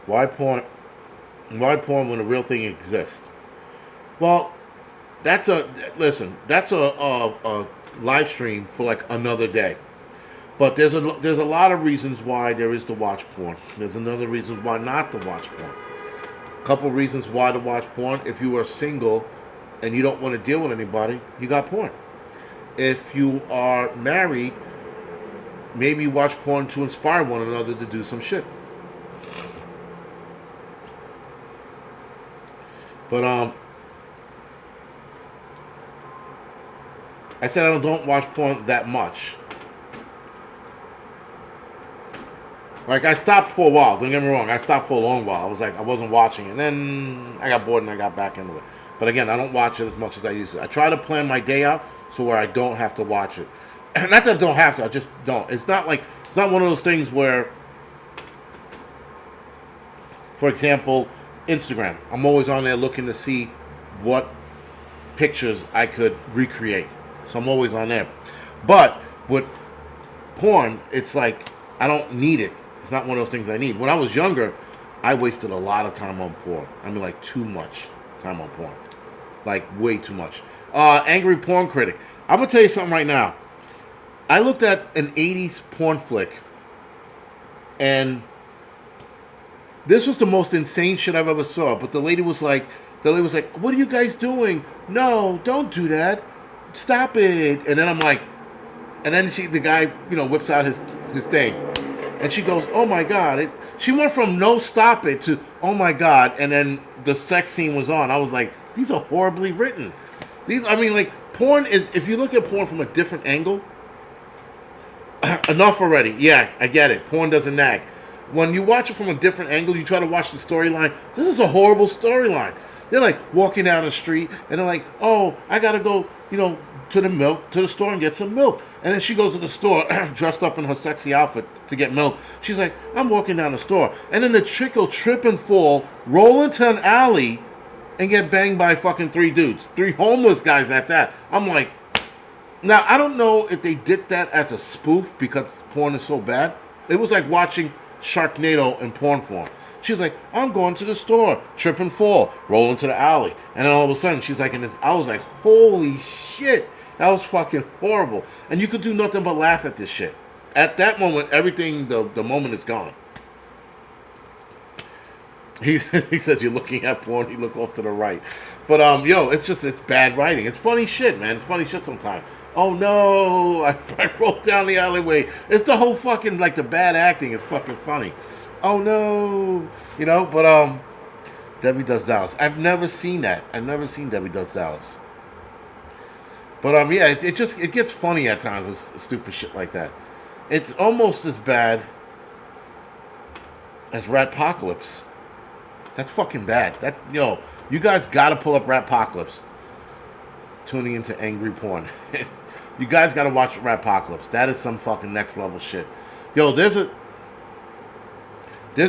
Speaker 1: Why porn? Why porn when the real thing exists? Well, that's a live stream for like another day. But there's a lot of reasons why there is to watch porn. There's another reason why not to watch porn. A couple reasons why to watch porn. If you are single and you don't want to deal with anybody, you got porn. If you are married, maybe you watch porn to inspire one another to do some shit. But I said I don't watch porn that much. Like, I stopped for a while. Don't get me wrong. I stopped for a long while. I was like, I wasn't watching it. And then I got bored and I got back into it. But again, I don't watch it as much as I used to. I try to plan my day out so where I don't have to watch it. Not that I don't have to. I just don't. It's not one of those things where, for example, Instagram. I'm always on there looking to see what pictures I could recreate. So I'm always on there. But with porn, it's like I don't need it. It's not one of those things I need. When I was younger, I wasted a lot of time on porn. I mean, like, too much time on porn. Like, way too much. Angry Porn Critic. I'm going to tell you something right now. I looked at an 80s porn flick, and this was the most insane shit I've ever saw. But the lady was like, what are you guys doing? No, don't do that. Stop it. And then I'm like, and then the guy, whips out his thing. And she goes, oh my God. She went from no stop it to, oh my God. And then the sex scene was on. I was like, these are horribly written. Porn is, if you look at porn from a different angle, enough already. Yeah, I get it. Porn doesn't nag. When you watch it from a different angle, you try to watch the storyline. This is a horrible storyline. They're like walking down the street, and they're like, oh, I got to go, to the store and get some milk. And then she goes to the store dressed up in her sexy outfit to get milk. She's like, I'm walking down the store. And then the chick will trip and fall, roll into an alley, and get banged by fucking 3 dudes. 3 homeless guys at that. I'm like, now, I don't know if they did that as a spoof because porn is so bad. It was like watching Sharknado in porn form. She's like, I'm going to the store, trip and fall, roll into the alley. And then all of a sudden, she's like, I was like, holy shit. That was fucking horrible. And you could do nothing but laugh at this shit. At that moment, everything, the moment is gone. He says you're looking at porn, you look off to the right. But, it's bad writing. It's funny shit, man. It's funny shit sometimes. Oh, no, I rolled down the alleyway. It's the whole fucking, the bad acting is fucking funny. Oh, no. But, Debbie Does Dallas. I've never seen that. I've never seen Debbie Does Dallas. But, it gets funny at times with stupid shit like that. It's almost as bad as Ratpocalypse. That's fucking bad. You guys gotta pull up Ratpocalypse. Tuning into angry porn. You guys gotta watch Ratpocalypse. That is some fucking next level shit. There's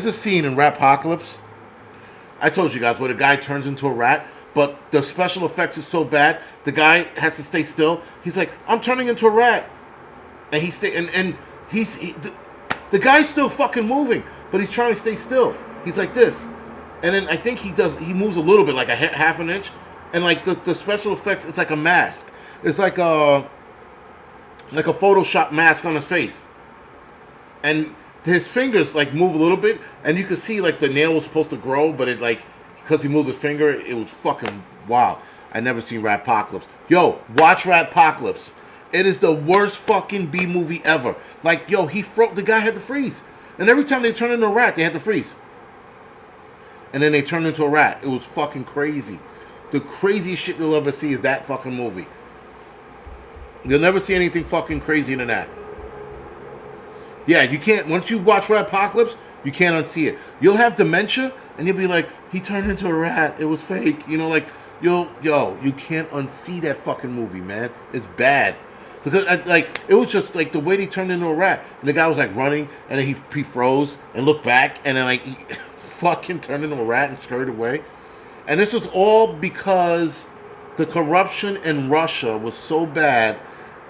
Speaker 1: a scene in Ratpocalypse. I told you guys where the guy turns into a rat, but the special effects is so bad, the guy has to stay still. He's like, I'm turning into a rat. And the guy's still fucking moving, but he's trying to stay still. He's like this. And then I think he moves a little bit, like a half an inch. And the special effects, it's like a mask. It's like a Photoshop mask on his face. And his fingers move a little bit, and you can see the nail was supposed to grow, but it because he moved his finger, it was fucking wild. I never seen Ratpocalypse. Watch Ratpocalypse. It is the worst fucking B movie ever. The guy had to freeze. And every time they turn into a rat, they had to freeze. And then they turned into a rat. It was fucking crazy. The craziest shit you'll ever see is that fucking movie. You'll never see anything fucking crazier than that. Yeah, you can't, once you watch Ratpocalypse, you can't unsee it. You'll have dementia, and you'll be like, he turned into a rat. It was fake. You can't unsee that fucking movie, man. It's bad. Because, it was just, the way they turned into a rat. And the guy was, running, and then he froze and looked back, and then, he fucking turned into a rat and scurried away. And this was all because the corruption in Russia was so bad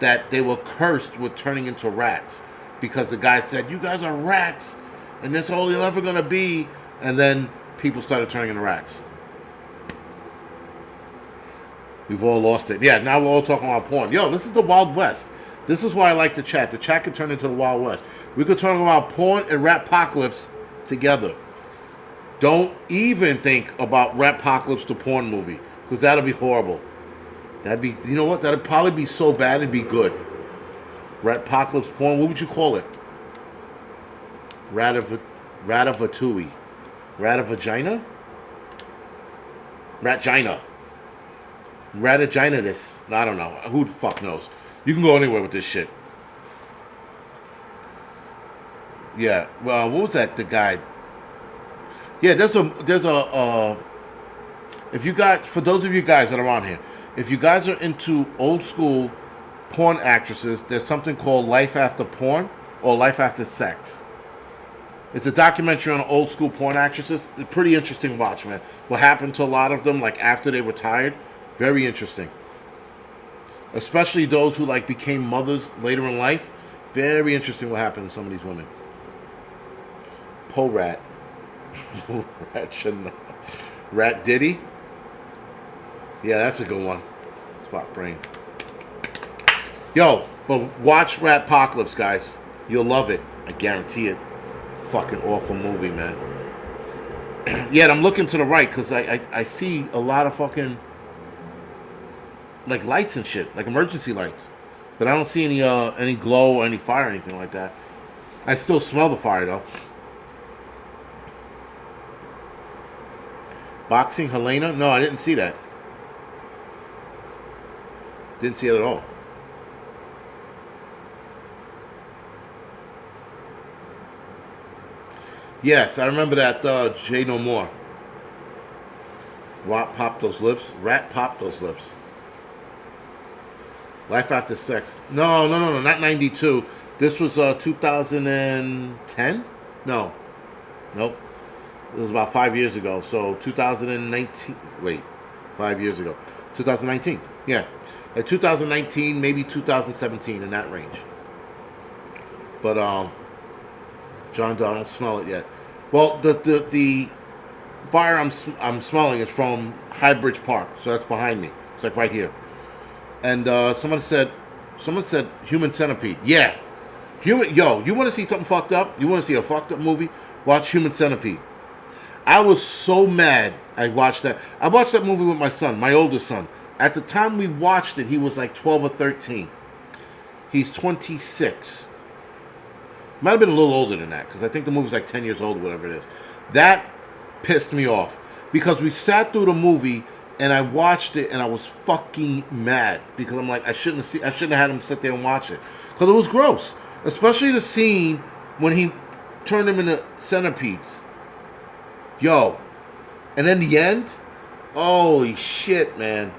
Speaker 1: that they were cursed with turning into rats. Because the guy said, you guys are rats, and that's all you're ever going to be. And then people started turning into rats. We've all lost it. Yeah, now we're all talking about porn. This is the Wild West. This is why I like the chat. The chat could turn into the Wild West. We could talk about porn and Ratpocalypse together. Don't even think about Ratpocalypse, the porn movie, because that'll be horrible. That'd probably be so bad it'd be good. Ratpocalypse porn, what would you call it? Ratavatui. Ratavagina? Ratgina. Ratagina this. I don't know. Who the fuck knows? You can go anywhere with this shit. Yeah. Well, what was that? The guy. Yeah, if you guys, for those of you guys that are on here, if you guys are into old school porn actresses, there's something called Life After Porn or Life After Sex. It's a documentary on old school porn actresses. It's a pretty interesting watch, man. What happened to a lot of them, after they retired, Very interesting. Especially those who like became mothers later in life. Very interesting what happened to some of these women. Poe Rat. Rat Diddy. Yeah, that's a good one. Spot brain. Yo, but watch Ratpocalypse, guys. You'll love it. I guarantee it. Fucking awful movie, man. Yeah, I'm looking to the right because I see a lot of fucking like lights and shit, like emergency lights. But I don't see any glow or any fire or anything like that. I still smell the fire though. Boxing Helena? No, I didn't see that. Didn't see it at all. Yes, I remember that Jay No More. Rat popped those lips. Rat popped those lips. Life After Sex. No, not 92. This was 2010? No. Nope. It was about 5 years ago. So 2019. Wait, 5 years ago. 2019. Yeah. Like 2019, maybe 2017, in that range. But John Doe, I don't smell it yet. Well, the fire I'm smelling is from Highbridge Park, so that's behind me. It's like right here. And someone said Human Centipede. Yeah, Yo, you want to see something fucked up? You want to see a fucked up movie? Watch Human Centipede. I was so mad I watched that. I watched that movie with my son, my oldest son. At the time we watched it, he was like 12 or 13. He's 26. Might have been a little older than that, because I think the movie's like 10 years old, whatever it is. That pissed me off. Because we sat through the movie, and I watched it, and I was fucking mad. Because I'm like, I shouldn't have had him sit there and watch it. Because it was gross. Especially the scene when he turned them into centipedes. Yo. And then the end? Holy shit, man.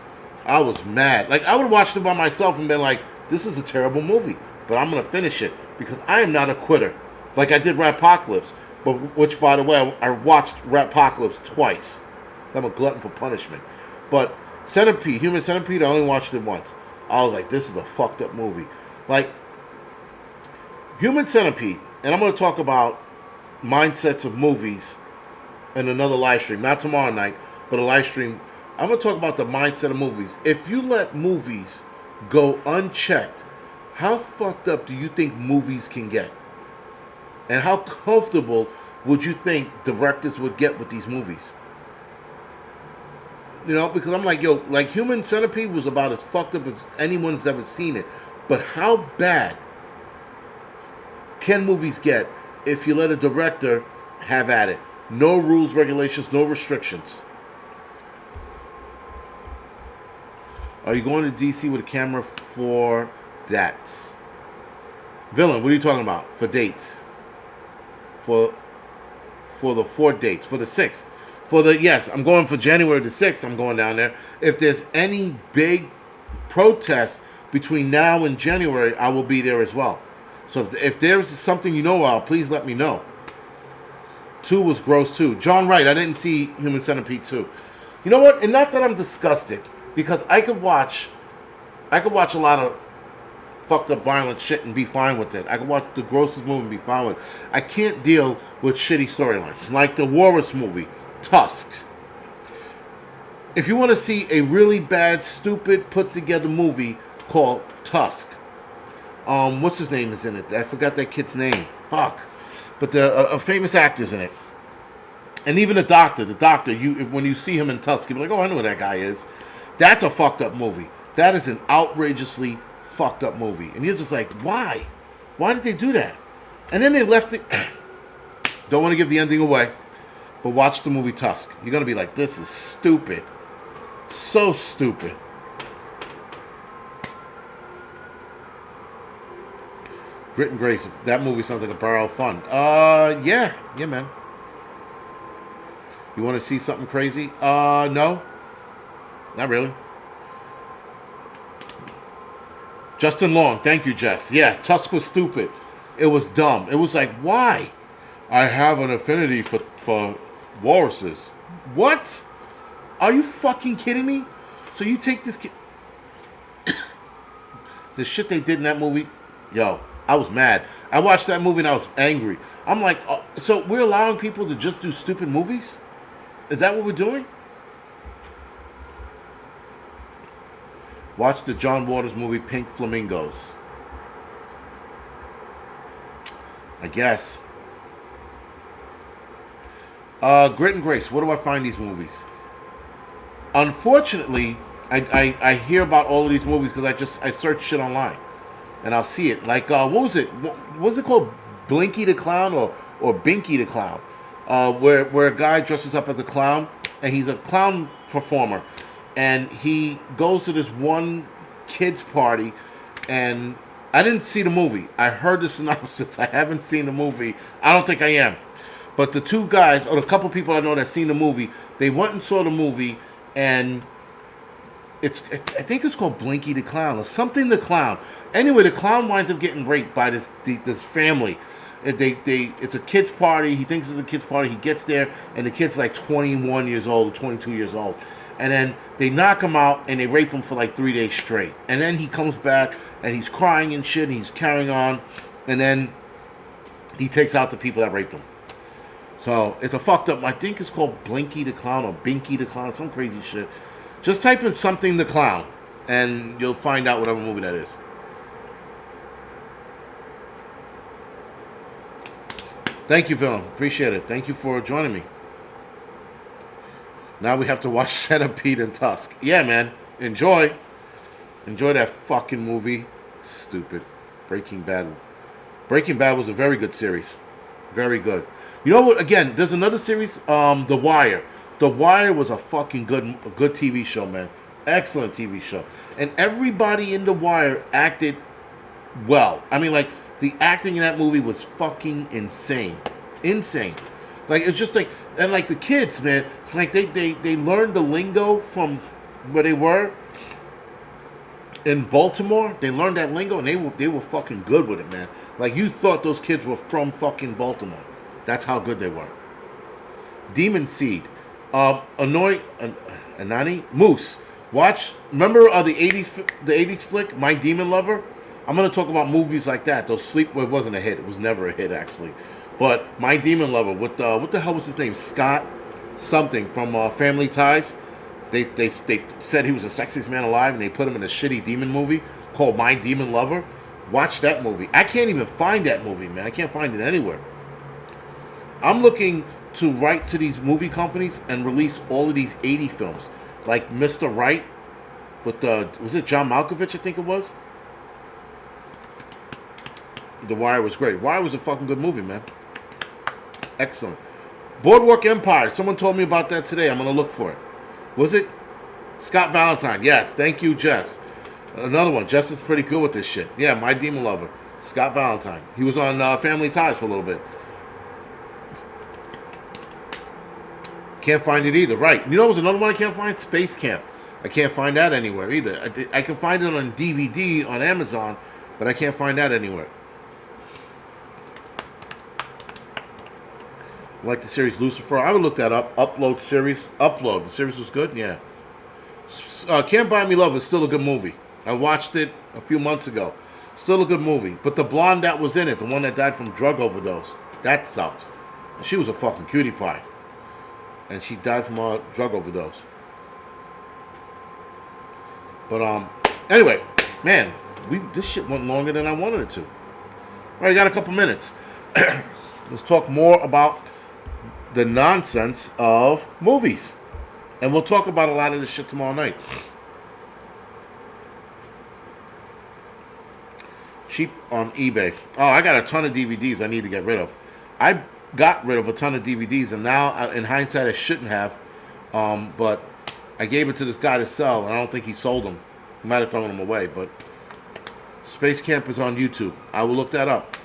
Speaker 1: I was mad. Like, I would have watched it by myself and been like, this is a terrible movie. But I'm going to finish it. Because I am not a quitter. Like I did Ratpocalypse. But which, by the way, I watched Ratpocalypse twice. I'm a glutton for punishment. But Centipede, Human Centipede, I only watched it once. I was like, this is a fucked up movie. Like, Human Centipede, and I'm going to talk about mindsets of movies in another live stream. Not tomorrow night, but a live stream. I'm going to talk about the mindset of movies. If you let movies go unchecked, how fucked up do you think movies can get? And how comfortable would you think directors would get with these movies? You know, because I'm like, yo, like Human Centipede was about as fucked up as anyone's ever seen it. But how bad can movies get if you let a director have at it? No rules, regulations, no restrictions. Are you going to DC with a camera for dates? Villain, what are you talking about? For dates? For the 4 dates. For the 6th. Yes, I'm going for January the 6th. I'm going down there. If there's any big protest between now and January, I will be there as well. So if there's something you know about, please let me know. 2 was gross too. John Wright, I didn't see Human Centipede 2. You know what? And not that I'm disgusted, because I could watch a lot of fucked up violent shit and be fine with it. I could watch the grossest movie and be fine with it. I can't deal with shitty storylines. Like the Walrus movie, Tusk. If you want to see a really bad, stupid, put together movie called Tusk. What's his name is in it? I forgot that kid's name. Fuck. But a famous actor's in it. And even the doctor, when you see him in Tusk, you're like, oh, I know who that guy is. That's a fucked up movie. That is an outrageously fucked up movie. And you're just like, why? Why did they do that? And then they left it. Don't want to give the ending away, but watch the movie Tusk. You're going to be like, this is stupid. So stupid. Grit and Grace. That movie sounds like a barrel of fun. Yeah, man. You want to see something crazy? No. Not really. Justin Long. Thank you, Jess. Yeah, Tusk was stupid. It was dumb. It was like, why? I have an affinity for walruses. What? Are you fucking kidding me? So you take this kid, the shit they did in that movie, yo, I was mad. I watched that movie and I was angry. I'm like, so we're allowing people to just do stupid movies? Is that what we're doing? Watch the John Waters movie Pink Flamingos. I guess. Grit and Grace. Where do I find these movies? Unfortunately, I hear about all of these movies because I search shit online, and I'll see it. Like what was it? What was it called? Blinky the Clown or Binky the Clown? Where a guy dresses up as a clown and he's a clown performer, and he goes to this one kid's party, and I didn't see the movie. I heard the synopsis. I haven't seen the movie. I don't think I am. But the two guys, or the couple people I know that seen the movie, they went and saw the movie, and I think it's called Blinky the Clown or something the Clown. Anyway, the clown winds up getting raped by this family. It's a kid's party. He thinks it's a kid's party. He gets there, and the kid's like 21 years old, 22 years old. And then they knock him out, and they rape him for like 3 days straight. And then he comes back, and he's crying and shit, and he's carrying on. And then he takes out the people that raped him. So it's a fucked up. I think it's called Blinky the Clown or Binky the Clown, some crazy shit. Just type in something the Clown, and you'll find out whatever movie that is. Thank you, Villain. Appreciate it. Thank you for joining me. Now we have to watch Centipede and Tusk. Yeah, man. Enjoy. Enjoy that fucking movie. Stupid. Breaking Bad. Breaking Bad was a very good series. Very good. You know what? Again, there's another series, The Wire. The Wire was a fucking good TV show, man. Excellent TV show. And everybody in The Wire acted well. I mean, like, the acting in that movie was fucking insane. Insane. Like, it's just like, and like the kids, man, like they learned the lingo from where they were in Baltimore. They learned that lingo, and they were fucking good with it, man. Like, you thought those kids were from fucking Baltimore. That's how good they were. Demon Seed. Anani? Moose. Watch. Remember the 80s flick, My Demon Lover? I'm going to talk about movies like that. Those it wasn't a hit. It was never a hit, actually. But My Demon Lover, what the hell was his name? Scott something from Family Ties. They said he was the sexiest man alive, and they put him in a shitty demon movie called My Demon Lover. Watch that movie. I can't even find that movie, man. I can't find it anywhere. I'm looking to write to these movie companies and release all of these 80 films. Like Mr. Right with was it John Malkovich, I think it was? The Wire was great. Wire was a fucking good movie, man. Excellent. Boardwalk Empire. Someone told me about that today. I'm going to look for it. Was it? Scott Valentine. Yes. Thank you, Jess. Another one. Jess is pretty good with this shit. Yeah, My Demon Lover. Scott Valentine. He was on Family Ties for a little bit. Can't find it either. Right. You know what was another one I can't find? Space Camp. I can't find that anywhere either. I can find it on DVD on Amazon, but I can't find that anywhere. Like the series Lucifer. I would look that up. Upload series. Upload. The series was good? Yeah. Can't Buy Me Love is still a good movie. I watched it a few months ago. Still a good movie. But the blonde that was in it, the one that died from drug overdose, that sucks. She was a fucking cutie pie. And she died from a drug overdose. But anyway, man, this shit went longer than I wanted it to. All right, I got a couple minutes. Let's talk more about the nonsense of movies. And we'll talk about a lot of this shit tomorrow night. Cheap on eBay. Oh, I got a ton of DVDs I need to get rid of. I got rid of a ton of DVDs, and now, in hindsight, I shouldn't have. But I gave it to this guy to sell, and I don't think he sold them. He might have thrown them away, but Space Camp is on YouTube. I will look that up.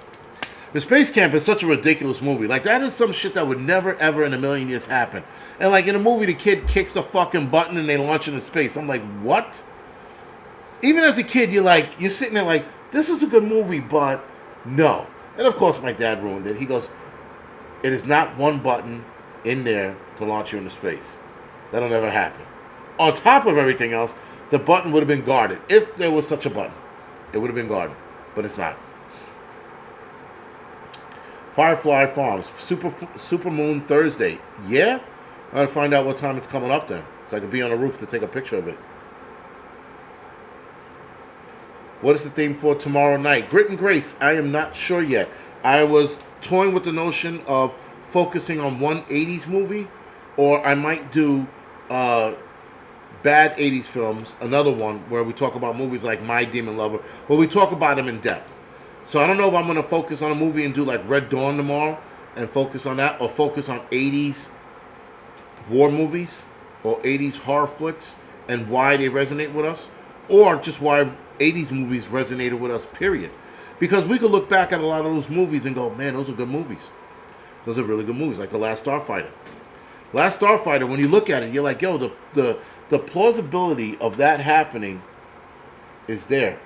Speaker 1: The Space Camp is such a ridiculous movie. Like, that is some shit that would never, ever in a million years happen. And, like, in a movie, the kid kicks the fucking button and they launch into space. I'm like, what? Even as a kid, you're sitting there like, this is a good movie, but no. And, of course, my dad ruined it. He goes, it is not one button in there to launch you into space. That'll never happen. on top of everything else, the button would have been guarded. If there was such a button, it would have been guarded. But it's not. Firefly Farms, Super Moon Thursday. Yeah? I gotta find out what time it's coming up then. So I could be on the roof to take a picture of it. What is the theme for tomorrow night? Grit and Grace. I am not sure yet. I was toying with the notion of focusing on one 80s movie, or I might do bad 80s films, another one where we talk about movies like My Demon Lover, where we talk about them in depth. So I don't know if I'm going to focus on a movie and do like Red Dawn tomorrow and focus on that, or focus on 80s war movies or 80s horror flicks and why they resonate with us, or just why 80s movies resonated with us, period. Because we could look back at a lot of those movies and go, man, those are good movies. Those are really good movies, like The Last Starfighter. Last Starfighter, when you look at it, you're like, yo, the plausibility of that happening is there.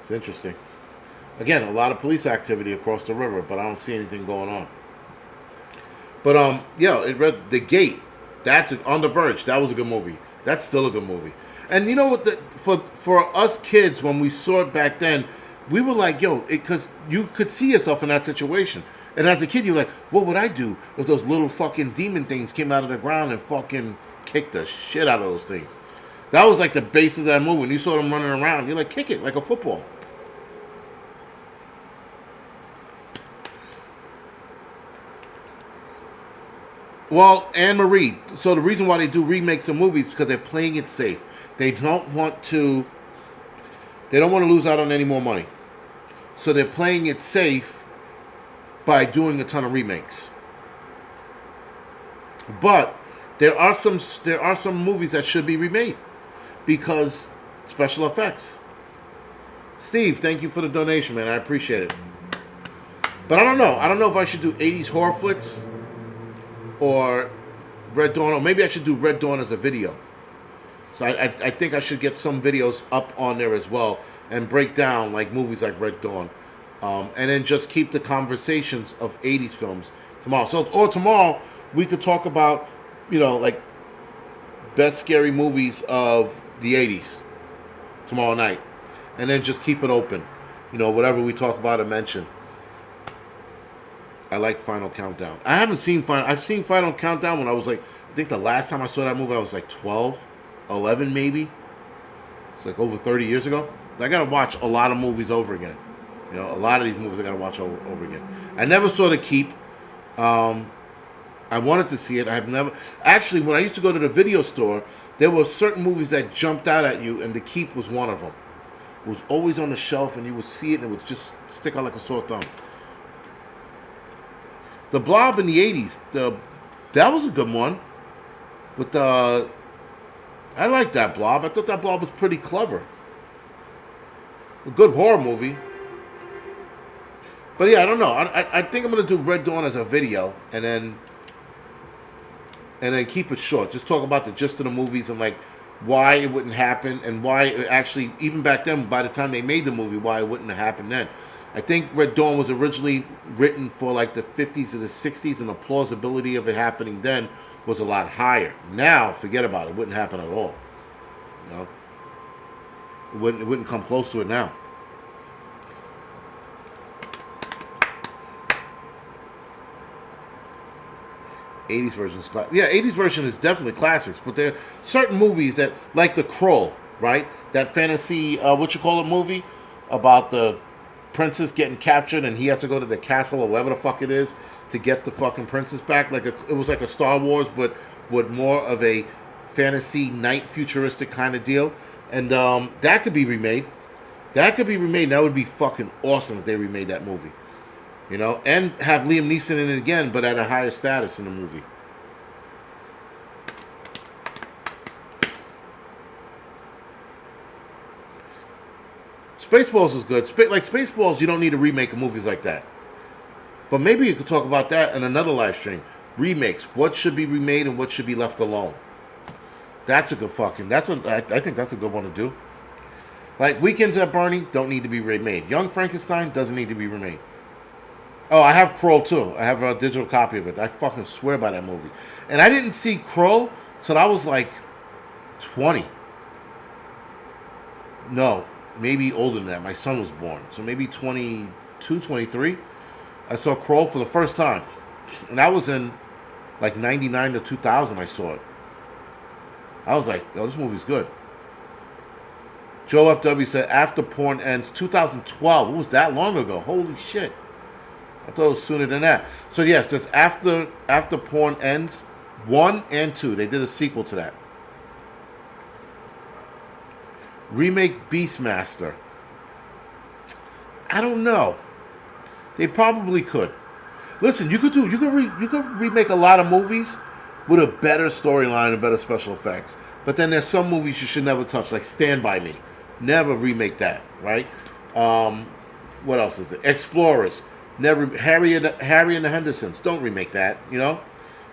Speaker 1: It's interesting. Again, a lot of police activity across the river, but I don't see anything going on. But yeah, it read The Gate. That's On the Verge. That was a good movie. That's still a good movie. And you know what? For us kids, when we saw it back then, we were like, yo, because you could see yourself in that situation. And as a kid, you're like, what would I do if those little fucking demon things came out of the ground and fucking kicked the shit out of those things? That was like the base of that movie. When you saw them running around, you're like, kick it like a football. Well, Anne Marie. So the reason why they do remakes of movies is because they're playing it safe. They don't want to. They don't want to lose out on any more money. So they're playing it safe by doing a ton of remakes. But there are some movies that should be remade because special effects. Steve, thank you for the donation, man. I appreciate it. But I don't know. I don't know if I should do 80s horror flicks or Red Dawn, or maybe I should do Red Dawn as a video. So I think I should get some videos up on there as well and break down like movies like Red Dawn, and then just keep the conversations of 80s films tomorrow. So or tomorrow we could talk about, like best scary movies of the 80s tomorrow night, and then just keep it open. Whatever we talk about or mention. I like Final Countdown. I haven't seen I've seen Final Countdown when I was like, I think the last time I saw that movie I was like 12, 11 maybe. It's like over 30 years ago. I gotta watch a lot of movies over again. A lot of these movies I gotta watch over again. I never saw The Keep. I wanted to see it. I have never. Actually, when I used to go to the video store, there were certain movies that jumped out at you, and The Keep was one of them. It was always on the shelf, and you would see it, and it would just stick out like a sore thumb. The Blob in the 80s, that was a good one. With I like that Blob. I thought that Blob was pretty clever. A good horror movie. But yeah, I don't know. I think I'm gonna do Red Dawn as a video, and then keep it short. Just talk about the gist of the movies and like why it wouldn't happen, and why it actually, even back then, by the time they made the movie, why it wouldn't have happened then. I think Red Dawn was originally written for like the 50s or the 60s, and the plausibility of it happening then was a lot higher. Now, forget about it. It wouldn't happen at all. It wouldn't come close to it now. '80s version is yeah, '80s version is definitely classics, but there are certain movies that, like The Crow, right? That fantasy, movie about the princess getting captured and he has to go to the castle or whatever the fuck it is to get the fucking princess back. It was like a Star Wars, but with more of a fantasy night futuristic kind of deal. And that could be remade. That would be fucking awesome if they remade that movie. And have Liam Neeson in it again, but at a higher status in the movie. Spaceballs is good. Spaceballs, you don't need a remake of movies like that. But maybe you could talk about that in another live stream. Remakes. What should be remade and what should be left alone. That's a good fucking... I think that's a good one to do. Like Weekends at Bernie don't need to be remade. Young Frankenstein doesn't need to be remade. Oh, I have Kroll too. I have a digital copy of it. I fucking swear by that movie. And I didn't see Kroll till I was like 20. No, maybe older than that. My son was born. So maybe 22, 23. I saw Kroll for the first time. And I was in like 99 to 2000 I saw it. I was like, yo, this movie's good. Joe FW said, After Porn Ends, 2012. It was that long ago. Holy shit. I thought it was sooner than that. So yes, there's After Porn Ends 1 and 2. They did a sequel to that. Remake Beastmaster. I don't know. They probably could. Listen, you could remake a lot of movies with a better storyline and better special effects. But then there's some movies you should never touch, like Stand By Me. Never remake that, right? What else is it? Explorers. Never. Harry and the Hendersons. Don't remake that. You know,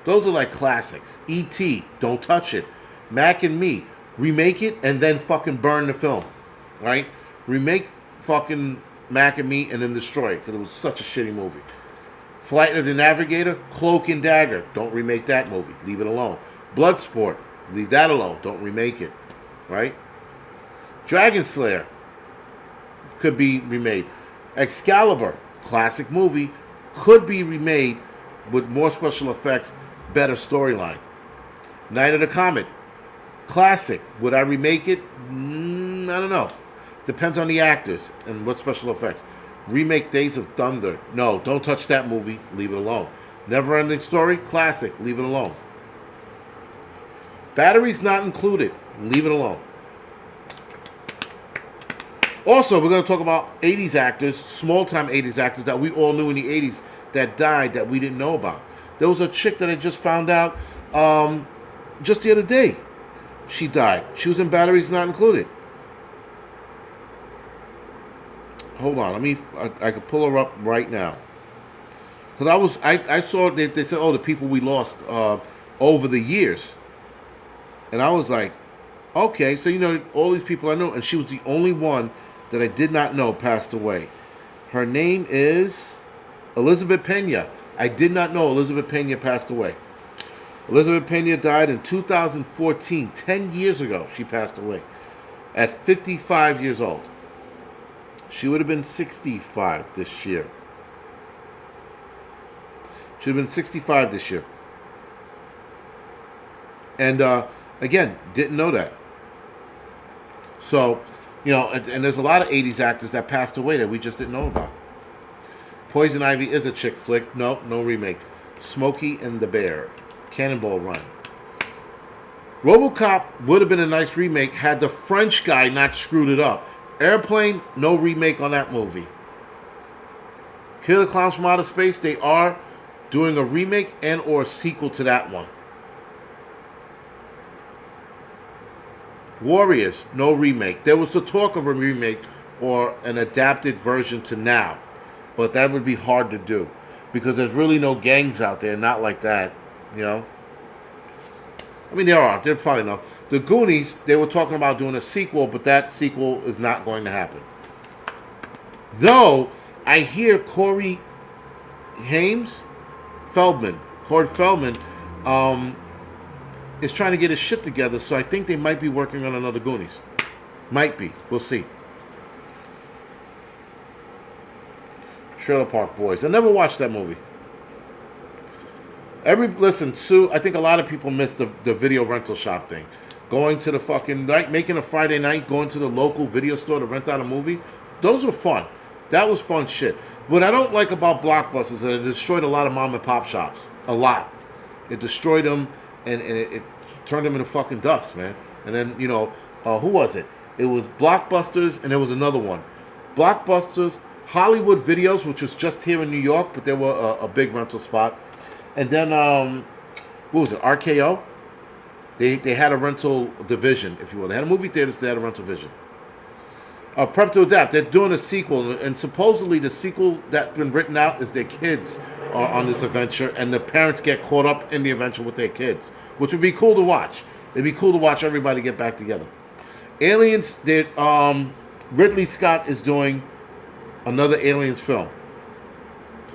Speaker 1: those are like classics. E.T. Don't touch it. Mac and Me. Remake it and then fucking burn the film, right? Remake fucking Mac and Me and then destroy it because it was such a shitty movie. Flight of the Navigator, Cloak and Dagger. Don't remake that movie. Leave it alone. Bloodsport. Leave that alone. Don't remake it. Right? Dragon Slayer. Could be remade. Excalibur. Classic movie. Could be remade with more special effects. Better storyline. Night of the Comet. Classic. Would I remake it? I don't know. Depends on the actors and what special effects. Remake Days of Thunder. No, don't touch that movie. Leave it alone. Never Ending Story. Classic. Leave it alone. Batteries not included. Leave it alone. Also, we're going to talk about 80s actors, small-time 80s actors that we all knew in the 80s that died that we didn't know about. There was a chick that I just found out just the other day. She died. She was in Batteries Not Included. Hold on, I could pull her up right now. Because I saw they said, oh, the people we lost over the years. And I was like, okay, so you know, all these people I know, and she was the only one that I did not know passed away. Her name is Elizabeth Pena. I did not know Elizabeth Pena passed away. Elizabeth Pena died in 2014, 10 years ago she passed away, at 55 years old. She would have been 65 this year. She would have been 65 this year. And, again, didn't know that. So, you know, and there's a lot of 80s actors that passed away that we just didn't know about. Poison Ivy is a chick flick. No remake. Smokey and the Bear. Cannonball Run. RoboCop would have been a nice remake had the French guy not screwed it up. Airplane, no remake on that movie. Killer Clowns from Outer Space, they are doing a remake and or a sequel to that one. Warriors, no remake. There was the talk of a remake or an adapted version to now, but that would be hard to do because there's really no gangs out there, not like that, you know. I mean, there probably no. The Goonies, they were talking about doing a sequel, but that sequel is not going to happen. Though, I hear Corey Feldman, is trying to get his shit together, so I think they might be working on another Goonies. Might be. We'll see. Trailer Park Boys. I never watched that movie. Listen, Sue, I think a lot of people missed the video rental shop thing. Going to the fucking night, making a Friday night, going to the local video store to rent out a movie. Those were fun. That was fun shit. What I don't like about Blockbusters is that it destroyed a lot of mom and pop shops. A lot. It destroyed them and it turned them into fucking dust, man. And then, you know, who was it? It was Blockbusters and there was another one. Blockbusters, Hollywood Videos, which was just here in New York, but they were a big rental spot. And then, what was it, RKO? They had a rental division, if you will. They had a movie theater, they had a rental division. Prep to Adapt, they're doing a sequel, and supposedly the sequel that's been written out is their kids are on this adventure, and the parents get caught up in the adventure with their kids, which would be cool to watch. It'd be cool to watch everybody get back together. Aliens, Ridley Scott is doing another Aliens film.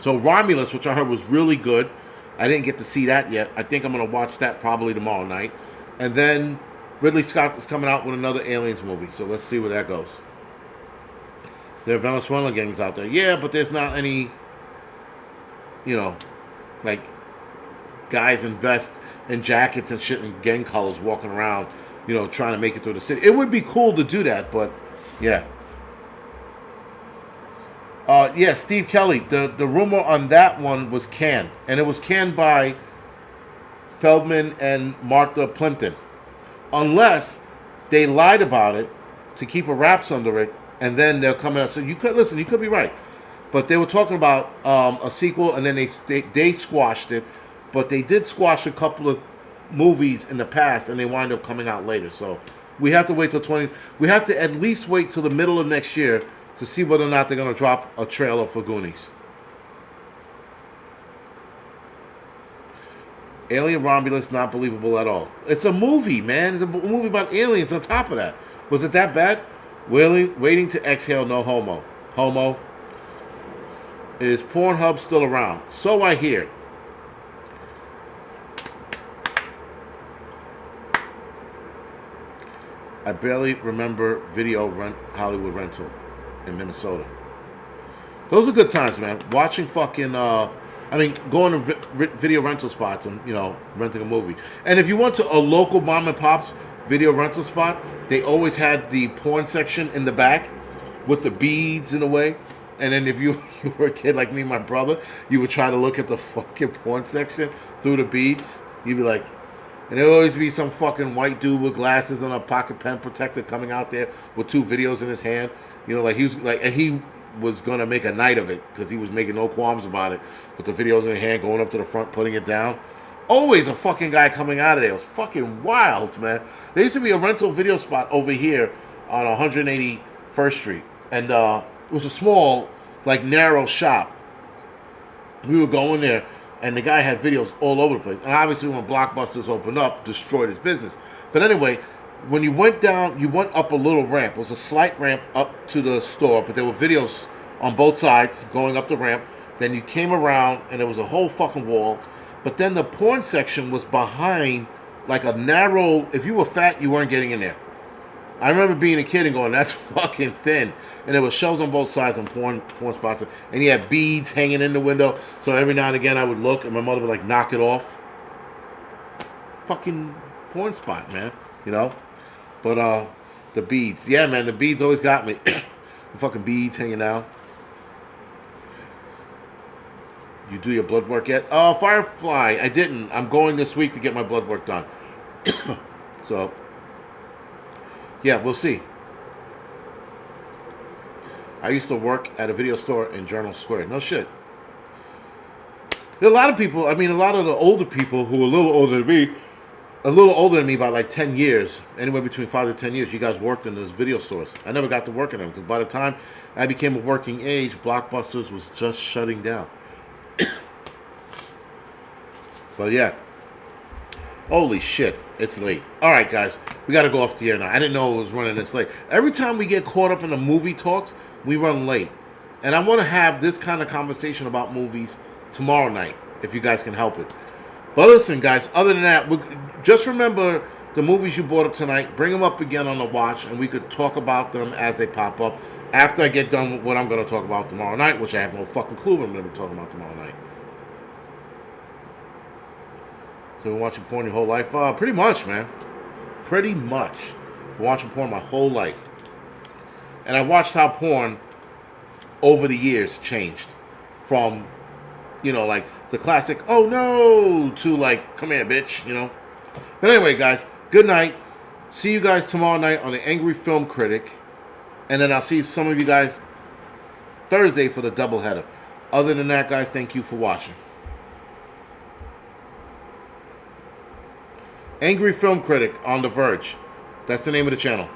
Speaker 1: So Romulus, which I heard was really good. I didn't get to see that yet. I think I'm going to watch that probably tomorrow night. And then Ridley Scott is coming out with another Aliens movie. So let's see where that goes. There are Venezuelan gangs out there. Yeah, but there's not any, like guys in vests and jackets and shit and gang colors walking around, trying to make it through the city. It would be cool to do that, but yeah. Yeah, Steve Kelly. The rumor on that one was canned, and it was canned by Feldman and Martha Plimpton, unless they lied about it to keep a wraps under it, and then they'll come out. So you could be right, but they were talking about a sequel, and then they squashed it, but they did squash a couple of movies in the past, and they wind up coming out later. So we have to wait till We have to at least wait till the middle of next year to see whether or not they're going to drop a trailer for Goonies. Alien Romulus, not believable at all. It's a movie, man. It's a movie about aliens on top of that. Was it that bad? Waiting to exhale, no homo. Homo. Is Pornhub still around? So I hear. I barely remember Hollywood Rental in Minnesota. Those are good times, man. Watching fucking, going to video rental spots and, renting a movie. And if you went to a local mom and pop's video rental spot, they always had the porn section in the back with the beads in a way. And then if you were a kid like me and my brother, you would try to look at the fucking porn section through the beads. You'd be like, and there would always be some fucking white dude with glasses and a pocket pen protector coming out there with 2 videos in his hand. And he was gonna make a night of it because he was making no qualms about it. With the videos in his hand, going up to the front, putting it down. Always a fucking guy coming out of there. It was fucking wild, man. There used to be a rental video spot over here on 181st Street, and it was a small, narrow shop. We would go in there, and the guy had videos all over the place. And obviously, when Blockbusters opened up, destroyed his business. But anyway, when you went down, you went up a little ramp. It was a slight ramp up to the store, but there were videos on both sides going up the ramp. Then you came around, and there was a whole fucking wall. But then the porn section was behind, a narrow. If you were fat, you weren't getting in there. I remember being a kid and going, "That's fucking thin." And there was shelves on both sides on porn spots, and he had beads hanging in the window. So every now and again, I would look, and my mother would knock it off. Fucking porn spot, man. But the beads, yeah, man, the beads always got me. The fucking beads hanging out. You do your blood work yet? Firefly, I didn't. I'm going this week to get my blood work done. So, yeah, we'll see. I used to work at a video store in Journal Square. No shit. There are a lot of people, a lot of the older people who are a little older than me by 10 years, anywhere between 5 to 10 years, you guys worked in those video stores. I never got to work in them because by the time I became a working age, Blockbusters was just shutting down. But yeah. Holy shit, it's late. All right, guys, we got to go off the air now. I didn't know it was running this late. Every time we get caught up in the movie talks, we run late. And I want to have this kind of conversation about movies tomorrow night, if you guys can help it. But listen, guys, other than that, just remember the movies you brought up tonight. Bring them up again on the watch, and we could talk about them as they pop up after I get done with what I'm going to talk about tomorrow night, which I have no fucking clue what I'm going to be talking about tomorrow night. So you've been watching porn your whole life? Pretty much, man. Pretty much. Been watching porn my whole life. And I watched how porn, over the years, changed. From, the classic, oh no, to come here, bitch, But anyway, guys, good night. See you guys tomorrow night on the Angry Film Critic. And then I'll see some of you guys Thursday for the doubleheader. Other than that, guys, thank you for watching. Angry Film Critic on The Verge. That's the name of the channel.